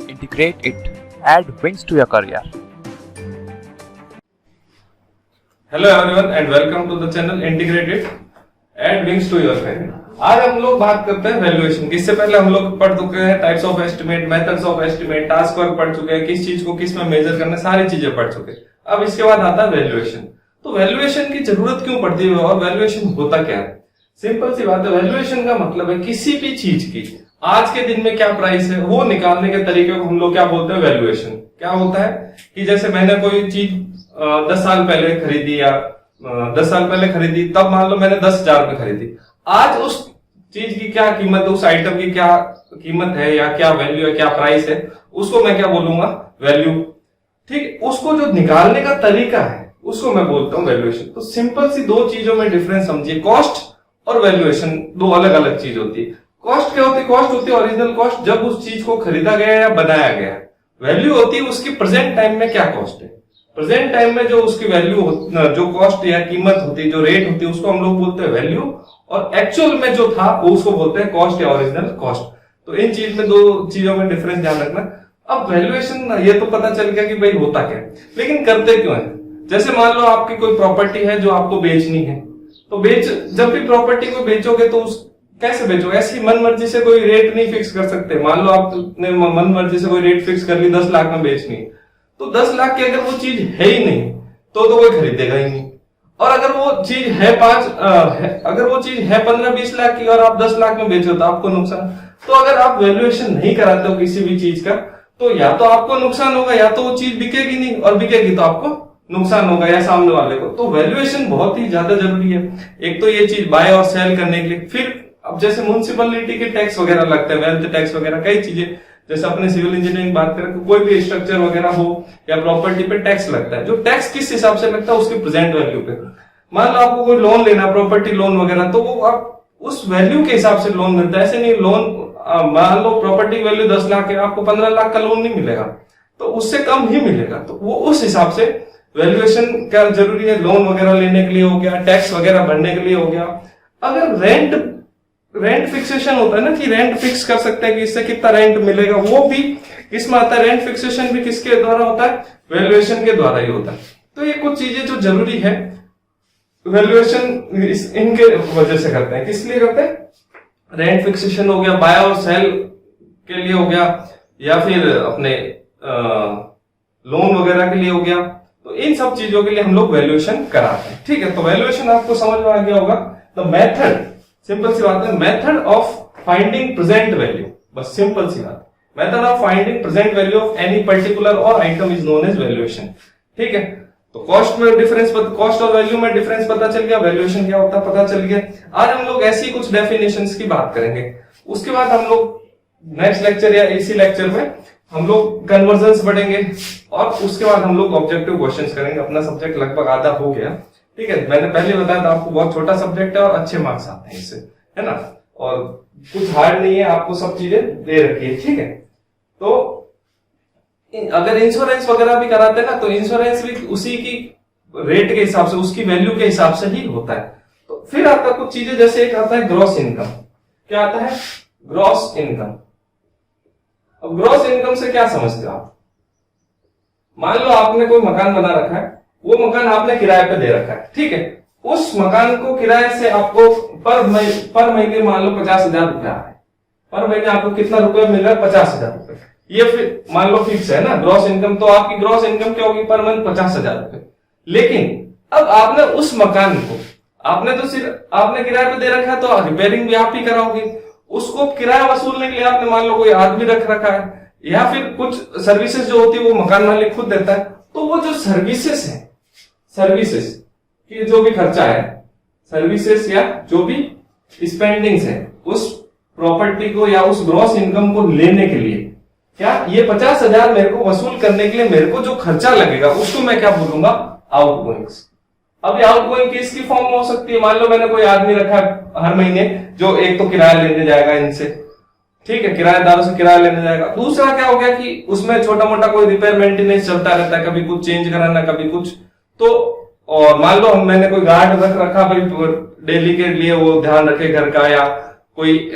Integrate it. Add wings to your career. Hello everyone and welcome to the channel integrated ed wings to your career. आज हम लोग बात करते हैं valuation की। इससे पहले हम लोग पढ़ चुके हैं types of estimate, methods of estimate, task work पढ़ चुके हैं, किस चीज को किस में मेजर करना, सारी चीजें पढ़ चुके हैं। अब इसके बाद आता है वैल्यूएशन। तो वैल्यूएशन की जरूरत क्यों पड़ती है और वैल्यूएशन होता क्या है? सिंपल सी बात है, वैल्यूएशन का मतलब है किसी भी चीज की आज के दिन में क्या प्राइस है वो निकालने के तरीके को हम लोग क्या बोलते हैं? वैल्यूएशन। क्या होता है कि जैसे मैंने कोई चीज 10 साल पहले खरीदी या 10 साल पहले खरीदी, तब मान लो मैंने 10,000 में खरीदी। आज उस चीज की क्या कीमत है, उस आइटम की क्या कीमत है या क्या वैल्यू है, क्या प्राइस है, उसको मैं क्या बोलूंगा? वैल्यू। ठीक, उसको जो निकालने का तरीका है उसको मैं बोलता हूं वैल्यूएशन। तो सिंपल सी दो चीजों में डिफरेंस समझिए, कॉस्ट और वैल्यूएशन दो अलग अलग चीज होती है। कॉस्ट क्या होती है? कॉस्ट होती है ओरिजिनल कॉस्ट, जब उस चीज को खरीदा गया या बनाया गया। वैल्यू होती है उसकी प्रेजेंट टाइम में क्या कॉस्ट है। प्रेजेंट टाइम में जो उसकी वैल्यू, जो कॉस्ट या कीमत होती है, जो रेट होती है, उसको हम लोग बोलते हैं वैल्यू। और एक्चुअल में जो था वो उसको बोलते हैं कॉस्ट या ओरिजिनल कॉस्ट। तो इन चीज में दो चीजों में डिफरेंस ध्यान रखना। अब वैल्यूएशन ये तो पता चल गया कि भाई होता क्या है, लेकिन करते क्यों है? जैसे मान लो आपकी कोई प्रॉपर्टी है जो आपको बेचनी है, तो जब भी प्रॉपर्टी को बेचोगे तो उस कैसे बेचोगे? ऐसी मन मर्जी से कोई रेट नहीं फिक्स कर सकते। मान लो आपने मन मर्जी से कोई रेट फिक्स कर ली 10 लाख में बेचनी है, तो 10 लाख की अगर वो चीज है ही नहीं तो कोई खरीदेगा ही नहीं। और अगर वो चीज है अगर वो चीज है 15-20 लाख की और आप 10 लाख में बेचो तो आपको नुकसान। तो अगर आप वैल्यूएशन नहीं कराते हो किसी भी चीज का, तो या तो आपको नुकसान होगा या तो वो चीज बिकेगी नहीं, और बिकेगी तो आपको नुकसान होगा या सामने वाले को। तो वैल्यूएशन बहुत ही ज्यादा जरूरी है। एक तो ये चीज बाय और सेल करने के लिए। फिर अब जैसे म्युनिसिपैलिटी के टैक्स वगैरह लगते हैं, वेल्थ टैक्स वगैरह, कई चीजें, जैसे अपने सिविल इंजीनियरिंग बात करें तो कोई भी स्ट्रक्चर वगैरह हो या प्रॉपर्टी पे टैक्स लगता है। जो टैक्स किस हिसाब से लगता है? उसकी प्रेजेंट वैल्यू पे। मान लो आपको कोई लोन लेना, प्रॉपर्टी लोन वगैरह, तो वो आप उस वैल्यू के हिसाब से लोन मिलता है। ऐसे नहीं लोन, मान लो प्रॉपर्टी वैल्यू 10 लाख है, आपको 15 लाख का लोन नहीं मिलेगा, तो उससे कम ही मिलेगा। तो वो उस हिसाब से वैल्यूएशन क्या जरूरी है। लोन वगैरह लेने के लिए हो गया, टैक्स वगैरह भरने के लिए हो गया। अगर रेंट फिक्सेशन होता है ना, कि रेंट फिक्स कर सकते हैं कि इससे कितना रेंट मिलेगा, वो भी किसमें आता है? रेंट फिक्सेशन भी किसके द्वारा होता है? वैल्यूएशन के द्वारा ही होता है। तो ये कुछ चीजें जो जरूरी है वैल्यूएशन इनके वजह से करते हैं। किस लिए करते हैं? रेंट फिक्सेशन हो गया, बाय और सेल के लिए हो गया, या फिर अपने लोन वगैरह के लिए हो गया। तो इन सब चीजों के लिए हम लोग वैल्यूएशन कराते हैं। ठीक है, तो वैल्यूएशन आपको समझ में आ गया होगा। द मेथड, सिंपल सी बात है, method of finding present value. बस सिंपल सी बात, method of finding present value of any particular or item is known as valuation. ठीक है, तो कॉस्ट में डिफरेंस, कॉस्ट और वैल्यू में डिफरेंस पता चल गया, वैल्यूएशन क्या होता है पता चल गया। आज हम लोग ऐसी कुछ डेफिनेशंस की बात करेंगे। उसके बाद हम लोग नेक्स्ट लेक्चर या इसी लेक्चर में हम लोग कन्वर्जन्स पढ़ेंगे, और उसके बाद हम लोग ऑब्जेक्टिव क्वेश्चंस करेंगे। अपना सब्जेक्ट लगभग आधा हो गया। ठीक है, मैंने पहले बताया था आपको बहुत छोटा सब्जेक्ट है और अच्छे मार्क्स आते हैं इससे, है ना, और कुछ हार्ड नहीं है, आपको सब चीजें दे रखी है। ठीक है, तो अगर इंश्योरेंस वगैरह भी कराते हैं ना, तो इंश्योरेंस भी उसी की रेट के हिसाब से, उसकी वैल्यू के हिसाब से ही होता है। तो फिर आता कुछ चीजें, जैसे एक आता है ग्रॉस इनकम। क्या आता है? Gross income. अब ग्रॉस इनकम से क्या समझते हो आप? मान लो आपने कोई मकान बना रखा है, वो मकान आपने किराए पे दे रखा है। ठीक है, उस मकान को किराए से आपको पर महीने मान लो 50,000 रुपया है। पर महीने आपको कितना रुपया मिल रहा है? 50,000 रुपए। ये फिर मान लो फिक्स है ना ग्रॉस इनकम। तो आपकी ग्रॉस इनकम क्या होगी? पर मंथ 50,000 रुपए। लेकिन अब आपने उस मकान को, आपने किराए पे दे रखा है, तो रिपेयरिंग भी आप ही कराओगे। उसको किराया वसूलने के लिए आपने मान लो कोई आदमी रख रखा है, या फिर कुछ सर्विसेज जो होती है वो मकान मालिक खुद देता है। तो वो जो सर्विसेज है, सर्विसेज की जो भी खर्चा है, सर्विसेज या जो भी स्पेंडिंग्स है, उस प्रॉपर्टी को या उस ग्रॉस इनकम को लेने के लिए, क्या ये 50,000 मेरे को वसूल करने के लिए मेरे को जो खर्चा लगेगा, उसको मैं क्या बोलूंगा? आउटगोइंग्स। अब ये आउटगोइंग किसकी फॉर्म में हो सकती है? मान लो मैंने कोई आदमी रखा है हर महीने, जो एक तो किराया लेने जाएगा इनसे, ठीक है, किराएदारों से किराया लेने जाएगा। दूसरा क्या हो गया कि उसमें छोटा मोटा कोई रिपेयर मेंटेनेंस चलता रहता है, कभी कुछ चेंज कराना, कभी कुछ। तो और मान लो मैंने कोई गार्ड रख रखा भाई, डेली के लिए वो ध्यान रखे घर का, या कोई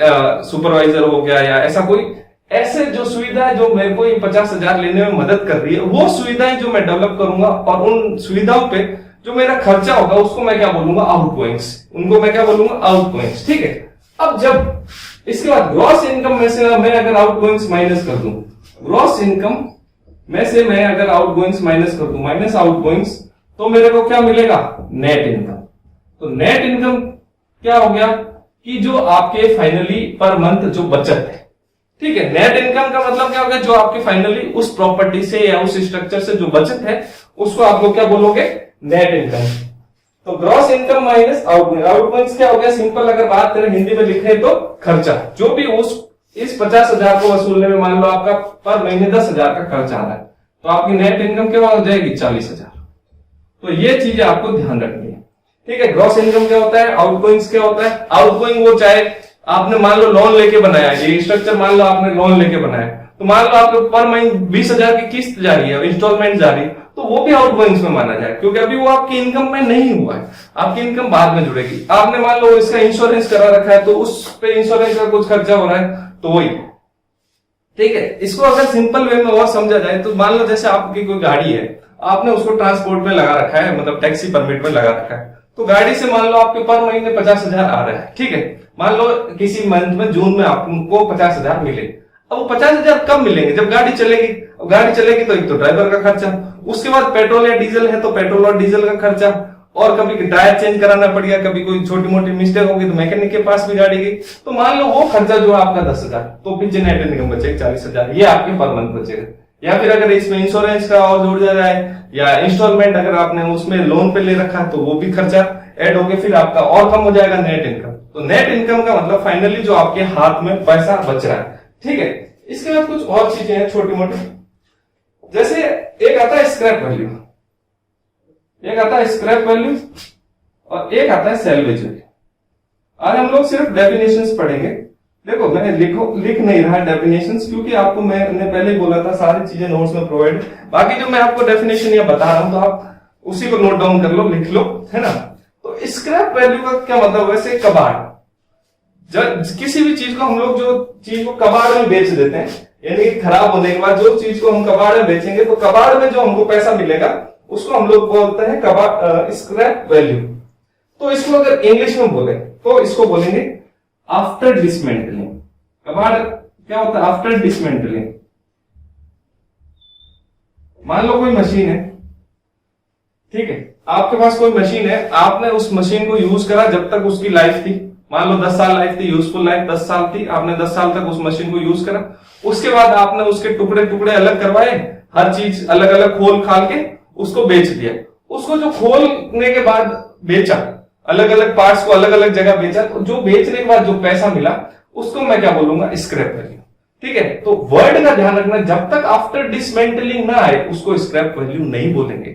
सुपरवाइजर हो गया, या ऐसा कोई ऐसे जो सुविधा है जो मेरे को ये 50,000 लेने में मदद कर रही है, वो सुविधाएं जो मैं डेवलप करूंगा और उन सुविधाओं पे जो मेरा खर्चा होगा उसको मैं क्या बोलूंगा, आउटगोइंग्स। उनको मैं क्या बोलूंगा, आउटगोइंग्स। ठीक है। अब जब इसके बाद ग्रॉस इनकम में से मैं अगर आउटगोइंग्स माइनस कर दूं, ग्रॉस इनकम में से मैं अगर आउटगोइंग्स माइनस कर दूं, माइनस आउटगोइंग्स, तो मेरे को क्या मिलेगा, नेट इनकम। तो नेट इनकम क्या हो गया कि जो आपके फाइनली पर मंथ जो बचत है, ठीक है। नेट इनकम का मतलब क्या हो गया, जो आपके फाइनली उस प्रॉपर्टी से या उस स्ट्रक्चर से जो बचत है उसको आप लोग क्या बोलोगे, नेट इनकम। तो ग्रॉस इनकम माइनस आउटगोइंग। आउटगोइंग्स क्या हो गया, सिंपल अगर बात करें हिंदी में लिखे तो खर्चा, जो भी इस 50,000 को वसूलने में मान लो आपका पर महीने 10,000 का खर्च आ रहा है, तो आपकी नेट इनकम क्या हो जाएगी, 40,000। तो ये चीजें आपको ध्यान रखनी है। ठीक है। ग्रॉस इनकम क्या होता है, आउटगोइंग्स क्या होता है। आउटगोइंग वो चाहे आपने मान लो लोन लेके बनाया, ये स्ट्रक्चर मान लो आपने लोन लेके बनाया, तो मान लो आपको पर महीने 20,000 की किस्त जा रही है, इंस्टॉलमेंट जा रही है, तो वो भी आउटगोइंग्स में माना जाए, क्योंकि अभी वो आपकी इनकम में नहीं हुआ है, आपकी इनकम बाद में जुड़ेगी। आपने मान लो इसका इंश्योरेंस करा रखा है, तो उस पे इंश्योरेंस का कुछ खर्चा हो रहा है, तो वही। ठीक है। इसको अगर सिंपल वे में और समझा जाए तो मान लो जैसे आपकी कोई गाड़ी है, आपने उसको ट्रांसपोर्ट में लगा रखा है, मतलब टैक्सी परमिट में लगा रखा है, तो गाड़ी से मान लो आपके पर महीने 50,000 आ रहा है। ठीक है। मान लो किसी मंथ में जून में आपको 50,000 मिले। अब वो 50,000 कब मिलेंगे, जब गाड़ी चलेगी। गाड़ी चलेगी तो एक तो ड्राइवर का खर्चा, उसके बाद पेट्रोल या डीजल है तो पेट्रोल और डीजल का खर्चा, और कभी टायर चेंज कराना पड़ गया, कभी कोई छोटी मोटी मिस्टेक होगी तो मैकेनिक के पास भी गाड़ी गई, तो मान लो वो खर्चा जो है आपका 10,000, तो पीछे नेट इनकम बचेगी 40,000, ये आपके पर मंथ बचेगा। या फिर अगर इसमें इंश्योरेंस का और जोड़ दिया जाए, या इंस्टॉलमेंट अगर आपने उसमें लोन पे ले रखा है तो वो भी खर्चा ऐड होके फिर आपका और कम हो जाएगा नेट इनकम। तो नेट इनकम का मतलब फाइनली जो आपके हाथ में पैसा बच रहा है। ठीक है। इसके बाद कुछ और चीजें हैं छोटी मोटी, जैसे एक आता है स्क्रैप वैल्यू, एक आता है स्क्रैप वैल्यू और एक आता है सैल्वेज वैल्यू। आज हम लोग सिर्फ डेफिनेशंस पढ़ेंगे। देखो मैं लिख नहीं रहा डेफिनेशंस, क्योंकि आपको मैंने पहले ही बोला था सारी चीजें नोट्स में प्रोवाइड, बाकी जो मैं आपको डेफिनेशन या बता रहा हूं तो आप उसी को नोट डाउन कर लो, लिख लो, है ना। तो स्क्रैप वैल्यू का क्या मतलब, वैसे कबाड़, जब किसी भी चीज को हम लोग जो चीज को कबाड़ में बेच देते हैं, यानी कि खराब होने के बाद जो चीज को हम कबाड़ में बेचेंगे, तो कबाड़ में जो हमको पैसा मिलेगा उसको हम लोग बोलते हैं स्क्रैप वैल्यू। तो इसको अगर इंग्लिश में बोले तो इसको बोलेंगे आफ्टर डिसमेंटलिंग। कबाड़ क्या होता है, आफ्टर डिसमेंटलिंग। मान लो कोई मशीन है, ठीक है, आपके पास कोई मशीन है, आपने उस मशीन को यूज करा जब तक उसकी लाइफ थी, मान लो 10 साल लाइफ थी, यूजफुल लाइफ 10 साल थी, आपने 10 साल तक उस मशीन को यूज करा, उसके बाद आपने उसके टुकड़े टुकड़े अलग करवाए, हर चीज अलग अलग खोल खाल के उसको बेच दिया। उसको जो खोलने के बाद बेचा, अलग अलग पार्ट्स को अलग अलग जगह बेचा, तो जो बेचने के बाद जो पैसा मिला उसको मैं क्या बोलूंगा, स्क्रैप वैल्यू। ठीक है। तो वर्ड का ध्यान रखना, जब तक आफ्टर डिसमेंटलिंग ना आए उसको स्क्रैप वैल्यू नहीं बोलेंगे।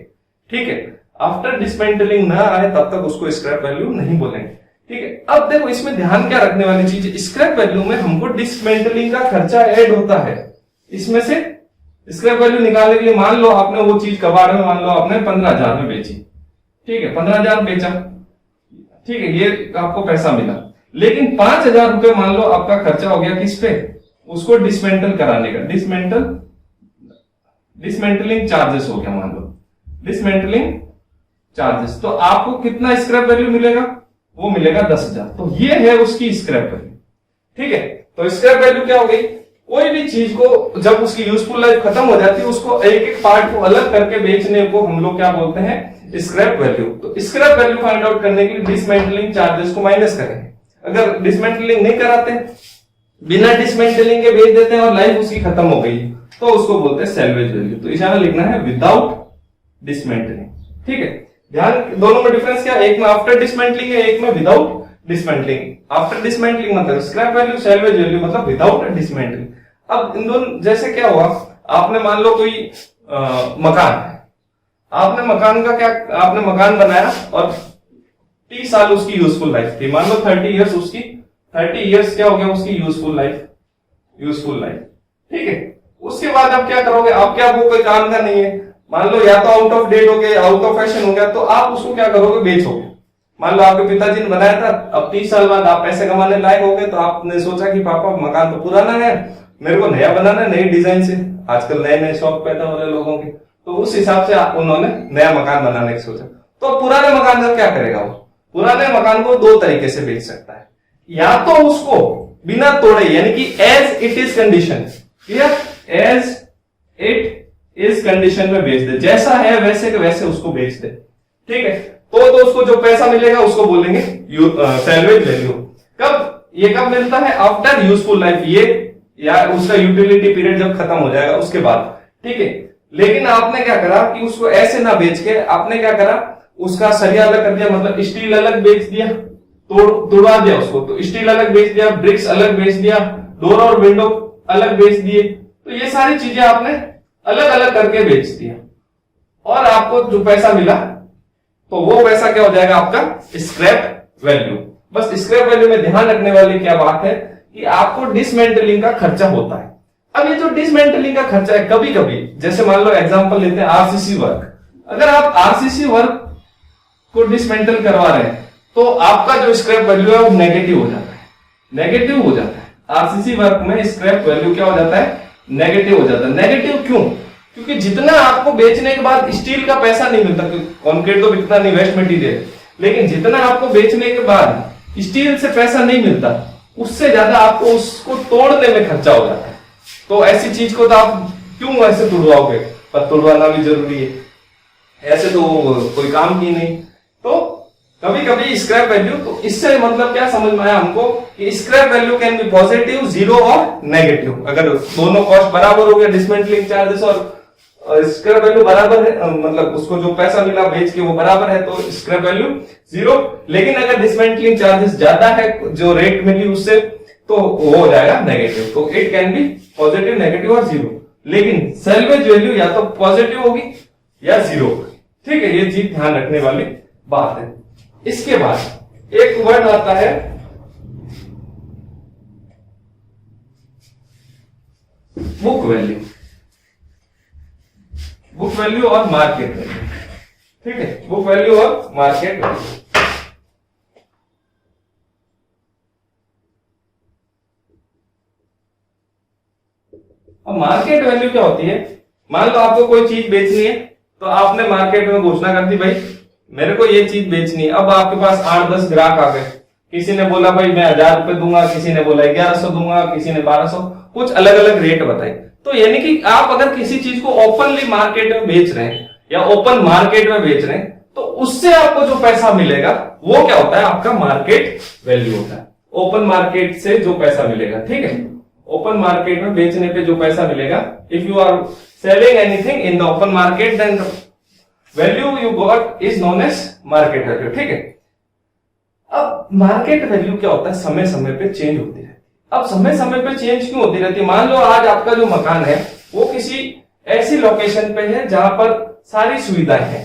ठीक है। आफ्टर डिसमेंटलिंग ना आए तब तक उसको स्क्रैप वैल्यू नहीं बोलेंगे। ठीक है। अब देखो इसमें ध्यान क्या रखने वाली चीज, स्क्रैप वैल्यू में हमको डिसमेंटलिंग का खर्चा ऐड होता है। इसमें से स्क्रैप वैल्यू निकालने के लिए मान लो आपने वो चीज कबाड़ में मान लो आपने 15,000 में बेची, ठीक है, 15,000 बेचा, ठीक है, ये आपको पैसा मिला, लेकिन 5,000 रुपए मान लो आपका खर्चा हो गया किस पे, उसको डिसमेंटल कराने का, डिसमेंटलिंग चार्जेस हो गया, मान लो डिसमेंटलिंग चार्जेस। तो आपको कितना स्क्रैप वैल्यू मिलेगा, वो मिलेगा 10,000। तो ये है उसकी स्क्रैप वैल्यू। ठीक है। तो स्क्रैप वैल्यू क्या हो गई, कोई भी चीज को जब उसकी यूजफुल लाइफ खत्म हो जाती है उसको एक एक पार्ट को अलग करके बेचने को हम लोग क्या बोलते हैं, स्क्रैप वैल्यू। तो स्क्रैप वैल्यू फाइंड आउट करने के लिए डिसमेंटलिंग चार्जेस को माइनस करेंगे। अगर डिसमेंटलिंग नहीं कराते, बिना डिसमेंटलिंग के बेच देते हैं और लाइफ उसकी खत्म हो गई, तो उसको बोलते हैं सैल्वेज वैल्यू। तो इशारा लिखना है विदाउट डिसमेंटलिंग। ठीक है। ध्यान, दोनों में डिफरेंस क्या है, एक में आफ्टर डिसमेंटलिंग है, एक में विदाउट डिसमेंटलिंग। आफ्टर डिसमेंटलिंग मतलब स्क्रैप वैल्यू, सैल्वेज वैल्यू मतलब विदाउट डिसमेंटलिंग। अब इन दोनों जैसे क्या हुआ, आपने मान लो कोई मकान है, आपने मकान का क्या, आपने मकान बनाया और 30 साल उसकी यूजफुल लाइफ थी, मान लो 30 इयर्स उसकी, 30 इयर्स क्या हो गया उसकी यूजफुल लाइफ। ठीक है। उसके बाद आप क्या करोगे, आप क्या, वो कोई काम का नहीं है, मान लो या तो आउट ऑफ डेट हो गया, आउट ऑफ फैशन हो गया, तो आप उसको क्या करोगे, बेचोगे। मान लो आपके पिताजी ने बनाया था, अब 30 साल बाद आप पैसे कमाने लायक हो गए, तो आपने सोचा कि पापा मकान तो पुराना है, मेरे को नया बनाना है, नई डिजाइन से। आजकल नए नए शौक पैदा हो रहे लोगों के, तो उस हिसाब से उन्होंने नया मकान बनाने की सोचा। तो पुराने मकान का क्या करेगा वो? पुराने मकान को दो तरीके से बेच सकता है, या तो उसको बिना तोड़े यानी कि as it is condition, as it is condition में बेच दे, जैसा है वैसे के वैसे उसको बेच दे, ठीक है। तो उसको जो पैसा मिलेगा उसको बोलेंगे सैल्वेज वैल्यू। कब मिलता है? आफ्टर यूजफुल लाइफ, ये या उसका यूटिलिटी पीरियड जब खत्म हो जाएगा उसके बाद, ठीक है। लेकिन आपने क्या करा कि उसको ऐसे ना बेच के आपने क्या करा, उसका सरिया अलग कर दिया, मतलब स्टील अलग बेच दिया, तोड़वा दिया उसको, तो स्टील अलग बेच दिया, ब्रिक्स अलग बेच दिया, डोर और विंडो अलग बेच दिए। तो ये सारी चीजें आपने अलग अलग करके बेच दिया, और आपको जो पैसा मिला तो वो पैसा क्या हो जाएगा? आपका स्क्रैप वैल्यू। बस स्क्रैप वैल्यू में ध्यान रखने वाली क्या बात है कि आपको डिसमेंटलिंग का खर्चा होता है। अब ये जो डिसमेंटलिंग का खर्चा है, कभी कभी जैसे मान लो एग्जांपल लेते हैं आरसीसी वर्क, अगर आप आरसीसी वर्क को डिसमेंटल करवा रहे हैं तो आपका जो स्क्रैप वैल्यू है वो नेगेटिव हो जाता है, नेगेटिव हो जाता है। आरसीसी वर्क में स्क्रैप वैल्यू क्या हो जाता है? नेगेटिव हो जाता है। नेगेटिव क्यों? क्योंकि जितना आपको बेचने के बाद स्टील का पैसा नहीं मिलता, कंक्रीट तो बिकता नहीं, वेस्ट मटेरियल, लेकिन जितना आपको बेचने के बाद स्टील से पैसा नहीं मिलता, उससे ज्यादा आपको उसको तोड़ने में खर्चा हो जाता है। तो ऐसी चीज को तो आप क्यों ऐसे तोड़वाओगे? पर तोड़वाना भी जरूरी है, ऐसे तो कोई काम की नहीं। तो कभी कभी स्क्रैप वैल्यू, तो इससे मतलब क्या समझ में आया हमको कि scrap value can be positive, zero और नेगेटिव। अगर दोनों कॉस्ट बराबर हो गया, डिसमेंटलिंग चार्जेस और स्क्रैप वैल्यू बराबर है, मतलब उसको जो पैसा मिला बेच के वो बराबर है, तो स्क्रैप वैल्यू जीरो। लेकिन अगर डिसमेंटलिंग चार्जेस ज्यादा है जो रेट मिली उससे, तो वो हो जाएगा नेगेटिव। तो it can be positive, negative और जीरो। लेकिन सैल्वेज वैल्यू या तो पॉजिटिव होगी या जीरो होगी, ठीक है। ये चीज ध्यान रखने वाली बात है। इसके बाद एक वर्ड आता है बुक वैल्यू, बुक वैल्यू और मार्केट वैल्यू, ठीक है। बुक वैल्यू और मार्केट वैल्यू। अब मार्केट वैल्यू क्या होती है? मान लो आपको कोई चीज बेचनी है, तो आपने मार्केट में घोषणा कर दी, भाई मेरे को ये चीज बेचनी है। अब आपके पास 8-10 ग्राहक आ गए, किसी ने बोला भाई मैं 1000 रुपए दूंगा, किसी ने बोला 1100 दूंगा, किसी ने 1200, कुछ अलग अलग रेट बताए। तो यानी कि आप अगर किसी चीज को ओपनली मार्केट में बेच रहे हैं या ओपन मार्केट में बेच रहे हैं, तो उससे आपको जो पैसा मिलेगा वो क्या होता है? आपका मार्केट वैल्यू होता है। ओपन मार्केट से जो पैसा मिलेगा, ठीक है, ओपन मार्केट में बेचने पे जो पैसा मिलेगा, if you are selling anything in the open market then value you got is known as market value, ठीक है। अब मार्केट वैल्यू क्या होता है? समय समय पे चेंज होती रहती है। अब समय समय पे चेंज क्यों होती रहती है? मान लो आज आपका जो मकान है वो किसी ऐसी लोकेशन पे है जहां पर सारी सुविधाएं हैं,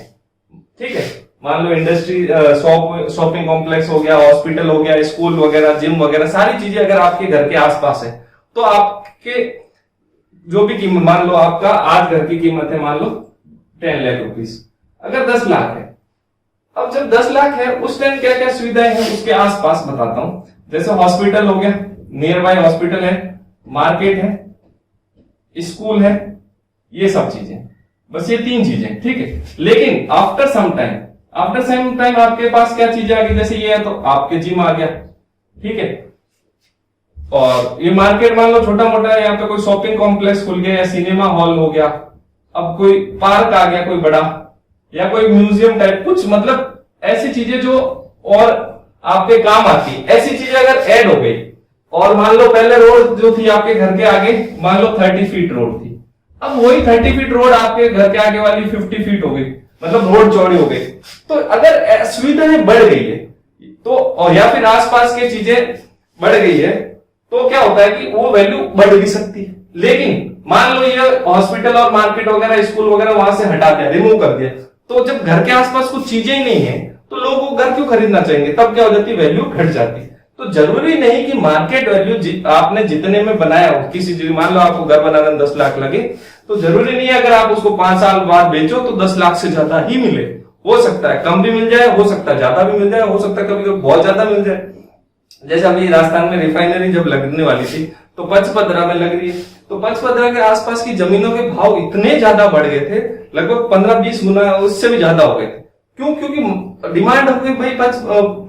ठीक है। मान लो इंडस्ट्री, शॉपिंग कॉम्प्लेक्स हो गया, हॉस्पिटल हो गया, स्कूल वगैरह, जिम वगैरह, सारी चीजें अगर आपके घर के आसपास है, तो आपके जो भी कीमत, मान लो आपका आज घर की कीमत है मान लो 10 लाख रुपीस, अगर 10 लाख है, अब जब 10 लाख है उस टाइम क्या क्या सुविधाएं हैं उसके आसपास बताता हूं। जैसे हॉस्पिटल हो गया, नियर बाय हॉस्पिटल है, मार्केट है, स्कूल है, ये सब चीजें, बस ये 3 चीजें, ठीक है। लेकिन आफ्टर सम टाइम आपके पास क्या चीजें आ गई? जैसे ये है तो आपके जिम आ गया, ठीक है। और ये मार्केट मान लो छोटा मोटा है, यहाँ पे कोई शॉपिंग कॉम्प्लेक्स खुल गया या सिनेमा हॉल हो गया, अब कोई पार्क आ गया कोई बड़ा, या कोई म्यूजियम टाइप कुछ, मतलब ऐसी चीजें जो और आपके काम आती है, ऐसी चीजें अगर ऐड हो गई। और मान लो पहले रोड जो थी आपके घर के आगे मान लो 30 फीट रोड थी, अब वही 30 फीट रोड आपके घर के आगे वाली 50 फीट हो गई, मतलब रोड चौड़ी हो गई। तो अगर सुविधाएं बढ़ गई है तो, और या फिर आसपास की चीजें बढ़ गई है, तो क्या होता है कि वो वैल्यू बढ़ भी सकती है। लेकिन मान लो ये हॉस्पिटल और मार्केट वगैरह, स्कूल वगैरह वहां से हटा दिया, रिमूव कर दिया, तो जब घर के आसपास कुछ चीजें ही नहीं है तो लोग वो घर क्यों खरीदना चाहेंगे? तब क्या हो जाती है? वैल्यू घट जाती है। तो जरूरी नहीं कि मार्केट वैल्यू आपने जितने में बनाया हो, किसी चीज, मान लो आपको घर बनाने में 10 लाख लगे, तो जरूरी नहीं है अगर आप उसको 5 साल बाद बेचो तो 10 लाख से ज्यादा ही मिले। हो सकता है कम भी मिल जाए, हो सकता है ज्यादा भी मिल जाए, हो सकता है कभी कभी बहुत ज्यादा मिल जाए। जैसे अभी राजस्थान में रिफाइनरी जब लगने वाली थी तो पचपदरा में लग रही है, तो पचपदरा के आसपास की जमीनों के भाव इतने ज्यादा बढ़ गए थे, लगभग 15-20 गुना उससे भी ज्यादा हो गए थे। क्यों? क्योंकि डिमांड हो गई भाई,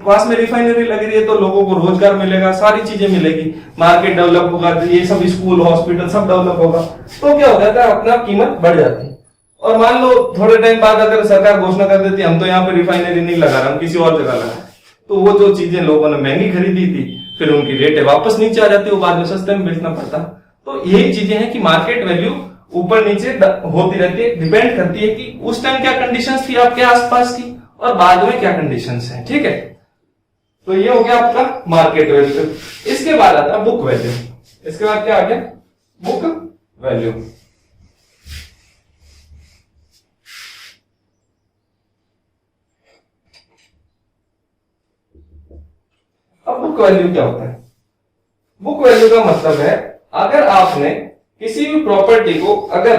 पास में रिफाइनरी लग रही है तो लोगों को रोजगार मिलेगा, सारी चीजें मिलेगी, मार्केट डेवलप होगा, ये सब स्कूल हॉस्पिटल सब डेवलप होगा, तो क्या होता है अपना कीमत बढ़ जाती है। और मान लो थोड़े टाइम बाद अगर सरकार घोषणा कर देती हम तो यहाँ पे रिफाइनरी नहीं लगा रहा, हम किसी और जगह लगा, तो वो जो चीजें लोगों ने महंगी खरीदी थी फिर उनकी रेट वापस नीचे आ जाती है, वो बाद में सस्ते में बेचना पड़ता। तो यही चीजें हैं कि मार्केट वैल्यू ऊपर नीचे होती रहती है, डिपेंड करती है कि उस टाइम क्या कंडीशंस थी आपके आसपास की और बाद में क्या कंडीशंस हैं। ठीक है, तो ये हो गया आपका मार्केट वैल्यू। इसके बाद आता है बुक वैल्यू। इसके बाद क्या आ गया? Book value. अब बुक वैल्यू क्या होता है? बुक वैल्यू का मतलब है अगर आपने किसी भी प्रॉपर्टी को, अगर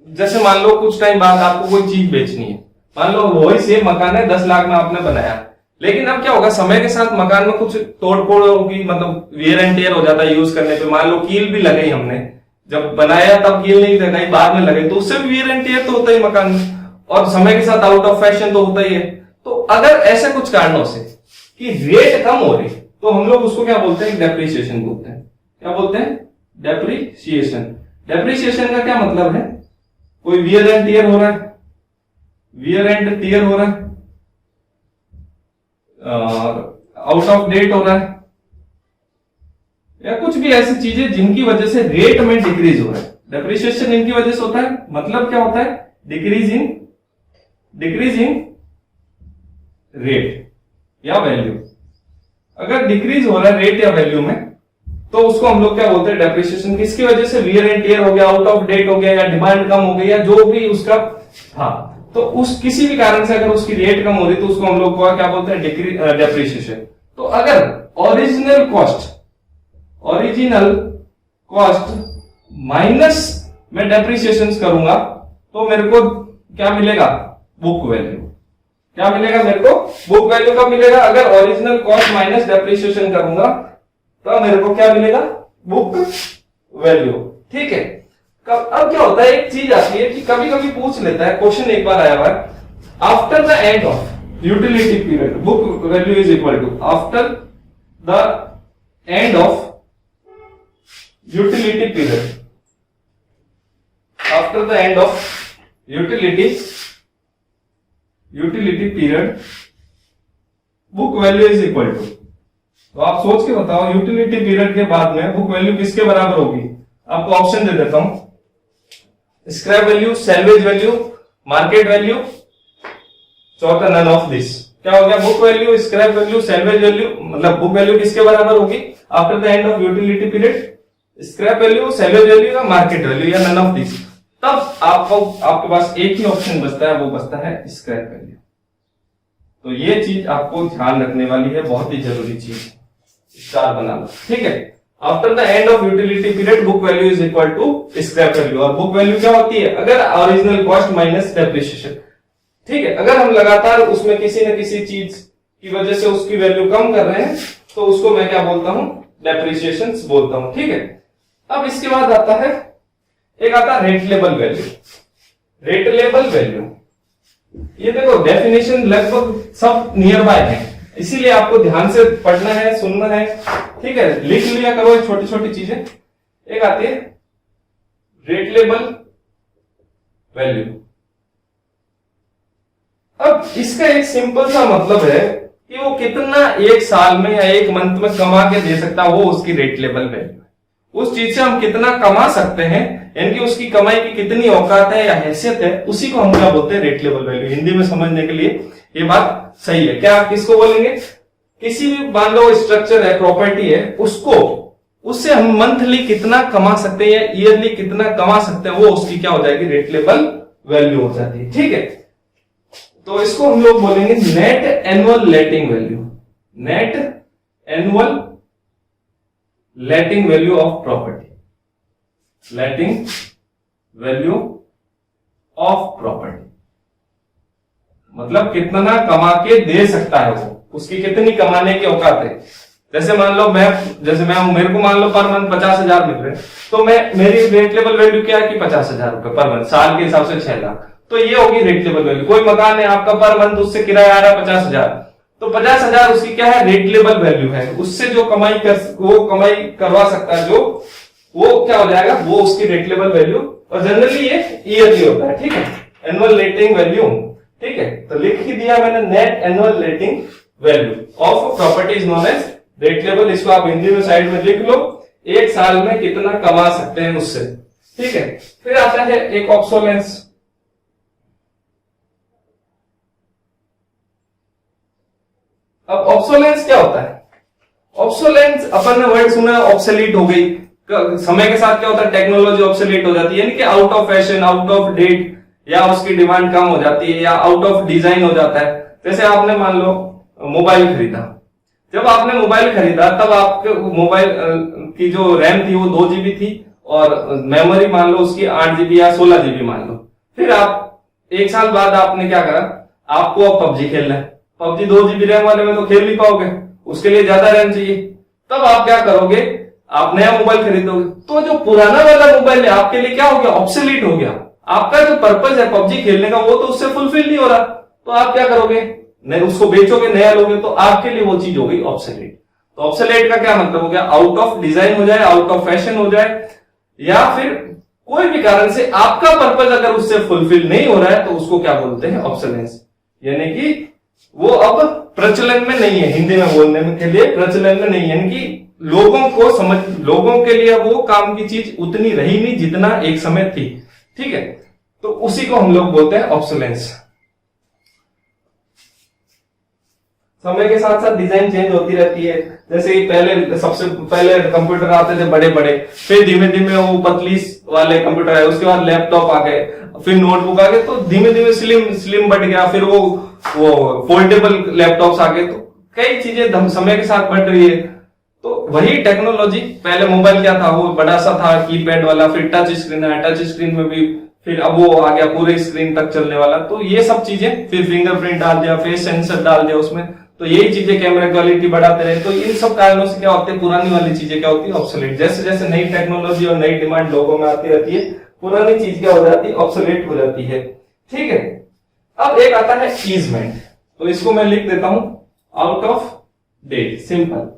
जैसे मान लो कुछ टाइम बाद आपको कोई चीज बेचनी है, मान लो वही सेम मकान है 10 लाख में आपने बनाया, लेकिन अब क्या होगा समय के साथ मकान में कुछ तोड़फोड़ होगी, मतलब वेयर एंड टेयर हो जाता है यूज करने पे। मान लो कील भी लगाई हमने, जब बनाया तब कील नहीं लगाई, बाद में लगे, तो उससे भी वेयर एंड टेयर तो होता ही मकान में, और समय के साथ आउट ऑफ फैशन तो होता ही है। तो अगर ऐसे कुछ कारणों से कि रेट कम हो रही तो हम लोग उसको क्या बोलते हैं? डेप्रिसिएशन बोलते हैं। क्या बोलते हैं? डेप्रिसिएशन। डेप्रिसिएशन का क्या मतलब है? कोई वियर एंड टियर हो रहा है, वियर एंड टियर हो रहा है, आउट ऑफ डेट हो रहा है, या कुछ भी ऐसी चीजें जिनकी वजह से रेट में डिक्रीज हो रहा है। डेप्रिसिएशन इनकी वजह से होता है। मतलब क्या होता है? डिक्रीज इन रेट या वैल्यू। अगर डिक्रीज हो रहा है रेट या वैल्यू में तो उसको हम लोग क्या बोलते हैं? डेप्रिसिएशन। किसकी वजह से? वियर एंड टियर हो गया, आउट ऑफ डेट हो गया, या डिमांड कम हो गई, या जो भी उसका था, तो उस किसी भी कारण से अगर उसकी रेट कम हो रही तो उसको हम लोग क्या बोलते हैं? डेप्रिसिएशन। तो अगर ओरिजिनल कॉस्ट माइनस मैं डेप्रिसिएशन करूंगा तो मेरे को क्या मिलेगा? Book value. क्या मिलेगा मेरे को? बुक वैल्यू कब मिलेगा? अगर ओरिजिनल कॉस्ट माइनस डेप्रिसिएशन करूंगा तो मेरे को क्या मिलेगा? Book value. ठीक है। अब क्या होता है, एक चीज आती है कि कभी कभी पूछ लेता है, क्वेश्चन एक बार आया हुआ है, after the end of utility period book value is equal to, after the end of utility period, after the end of utility period book value is equal to. तो आप सोच के बताओ यूटिलिटी पीरियड के बाद में बुक वैल्यू किसके बराबर होगी? आपको ऑप्शन दे देता हूं, scrap value, salvage value, market value, चौथा नन ऑफ दिस। क्या हो गया? Book value, scrap value, salvage value, मतलब बुक वैल्यू किसके बराबर होगी after the end of utility period? Scrap value, salvage value या मार्केट वैल्यू या नन ऑफ दिस। तब आपके पास एक ही ऑप्शन बचता है, वो बचता है स्क्रैप वैल्यू। तो ये चीज आपको ध्यान रखने वाली है, बहुत ही जरूरी चीज, स्टार बना लो। ठीक है। After the end of utility period book value is equal to scrap value. और बुक वैल्यू क्या होती है? अगर ओरिजिनल कॉस्ट माइनस डेप्रिसिएशन। ठीक है। अगर हम लगातार उसमें किसी न किसी चीज की वजह से उसकी वैल्यू कम कर रहे हैं तो उसको मैं क्या बोलता हूं? डेप्रिसिएशन बोलता हूं। ठीक है। अब इसके बाद आता है, एक आता है रेटलेबल वैल्यू। रेटलेबल वैल्यू, ये देखो डेफिनेशन लगभग सब नियर बाय है, इसीलिए आपको ध्यान से पढ़ना है, सुनना है। ठीक है। लिख लिया करो छोटी छोटी चीजें। एक आती है रेटलेबल वैल्यू। अब इसका एक सिंपल सा मतलब है कि वो कितना एक साल में या एक मंथ में कमा के दे सकता है, वो उसकी रेटलेबल वैल्यू है। उस चीज से हम कितना कमा सकते हैं, यानी कि उसकी कमाई की कितनी औकात है या हैसियत है, उसी को हम क्या बोलते हैं? रेटलेबल वैल्यू। हिंदी में समझने के लिए ये बात सही है। क्या किसको बोलेंगे? किसी भी मान लो स्ट्रक्चर है, प्रॉपर्टी है, उसको उससे हम मंथली कितना कमा सकते हैं या ईयरली कितना कमा सकते हैं, वो उसकी क्या हो जाएगी? रेटलेबल वैल्यू हो जाती है। ठीक है। तो इसको हम लोग बोलेंगे net annual letting value. Net annual letting value of property. Letting value of property. मतलब कितना कमा के दे सकता है वो, उसकी कितनी कमाने की औकात है। जैसे मान लो मैं हूं, मेरे को मान लो पर मंथ 50,000 मिल रहे हैं, तो मेरी रेट लेवल वैल्यू क्या है कि 50,000 रुपए पर मंथ, साल के हिसाब से 6 लाख, तो ये होगी रेट लेवल वैल्यू। कोई मकान है आपका पर मंथ उससे किराया आ रहा है 50,000, तो 50,000 उसकी क्या है, रेट लेवल वैल्यू है। उससे जो कमाई करवा सकता है, जो वो क्या हो जाएगा, वो उसकी रेट लेवल वैल्यू। और जनरली ये ईयरली होता है, ठीक है, एनुअल रेटिंग वैल्यू, ठीक है। तो लिख ही दिया मैंने, net annual rating value of property is known as rate level. इसको आप हिंदी में साइड में लिख लो, एक साल में कितना कमा सकते हैं उससे, ठीक है। फिर आता है एक ऑब्सोलेंस। अब ऑब्सोलेंस क्या होता है? ऑब्सोलेंस अपन ने वर्ड सुना, ऑब्सोलीट हो गई। समय के साथ क्या होता है, टेक्नोलॉजी ऑब्सोलीट हो जाती है, यानी कि out of fashion, out of date, या उसकी डिमांड कम हो जाती है, या आउट ऑफ डिजाइन हो जाता है। जैसे आपने मान लो मोबाइल खरीदा, जब आपने मोबाइल खरीदा तब आपके मोबाइल की जो रैम थी वो 2 GB थी, और मेमोरी मान लो उसकी 8 GB या 16 GB मान लो। फिर आप 1 साल बाद आपने क्या करा, आपको अब पबजी खेलना है। पबजी 2 GB रैम वाले में तो खेल नहीं पाओगे, उसके लिए ज्यादा रैम चाहिए। तब आप क्या करोगे, आप नया मोबाइल खरीदोगे। तो जो पुराना वाला मोबाइल है आपके लिए क्या हो गया, ऑब्सोलीट हो गया। आपका जो पर्पज है पबजी खेलने का वो तो उससे फुलफिल नहीं हो रहा, तो आप क्या करोगे, नहीं उसको बेचोगे, नया लोगे, तो आपके लिए वो चीज हो गई ऑब्सोलीट। तो ऑब्सोलीट का क्या मतलब हो गया, आउट ऑफ डिजाइन हो जाए, आउट ऑफ फैशन हो जाए, या फिर कोई भी कारण से आपका पर्पज अगर उससे फुलफिल नहीं हो रहा है, तो उसको क्या बोलते हैं, ऑब्सोलेंस। यानी कि वो अब प्रचलन में नहीं है, हिंदी में बोलने में के लिए प्रचलन में नहीं है, यानी कि लोगों के लिए वो काम की चीज उतनी रही नहीं जितना एक समय थी, ठीक है। तो उसी को हम लोग बोलते हैं ऑब्सोलेंस। समय के साथ साथ डिजाइन चेंज होती रहती है। जैसे सबसे पहले कंप्यूटर आते थे बड़े बड़े, फिर धीमे धीमे वो पतली वाले कंप्यूटर आए, उसके बाद लैपटॉप आ गए, फिर नोटबुक आ गए, तो धीमे धीमे स्लिम बढ़ गया, फिर वो फोल्डेबल लैपटॉप्स आ गए। तो कई चीजें समय के साथ बढ़ रही है। तो वही टेक्नोलॉजी, पहले मोबाइल क्या था, वो बड़ा सा था कीपैड वाला, फिर टच स्क्रीन आया, टच स्क्रीन में भी फिर अब वो आ गया पूरे स्क्रीन तक चलने वाला। तो ये सब चीजें, फिर फिंगरप्रिंट डाल दिया, फेस सेंसर डाल दिया उसमें, तो यही चीजें कैमरा क्वालिटी बढ़ाते रहे। तो इन सब कारणों से क्या होते हैं, पुरानी वाली चीजें क्या होती है, ऑब्सोलीट। जैसे जैसे नई टेक्नोलॉजी और नई डिमांड लोगों में आती रहती है, पुरानी चीज क्या हो जाती है, ऑब्सोलीट हो जाती है, ठीक है। अब एक आता है ईजमेंट, तो इसको मैं लिख देता हूं आउट ऑफ डेट, सिंपल।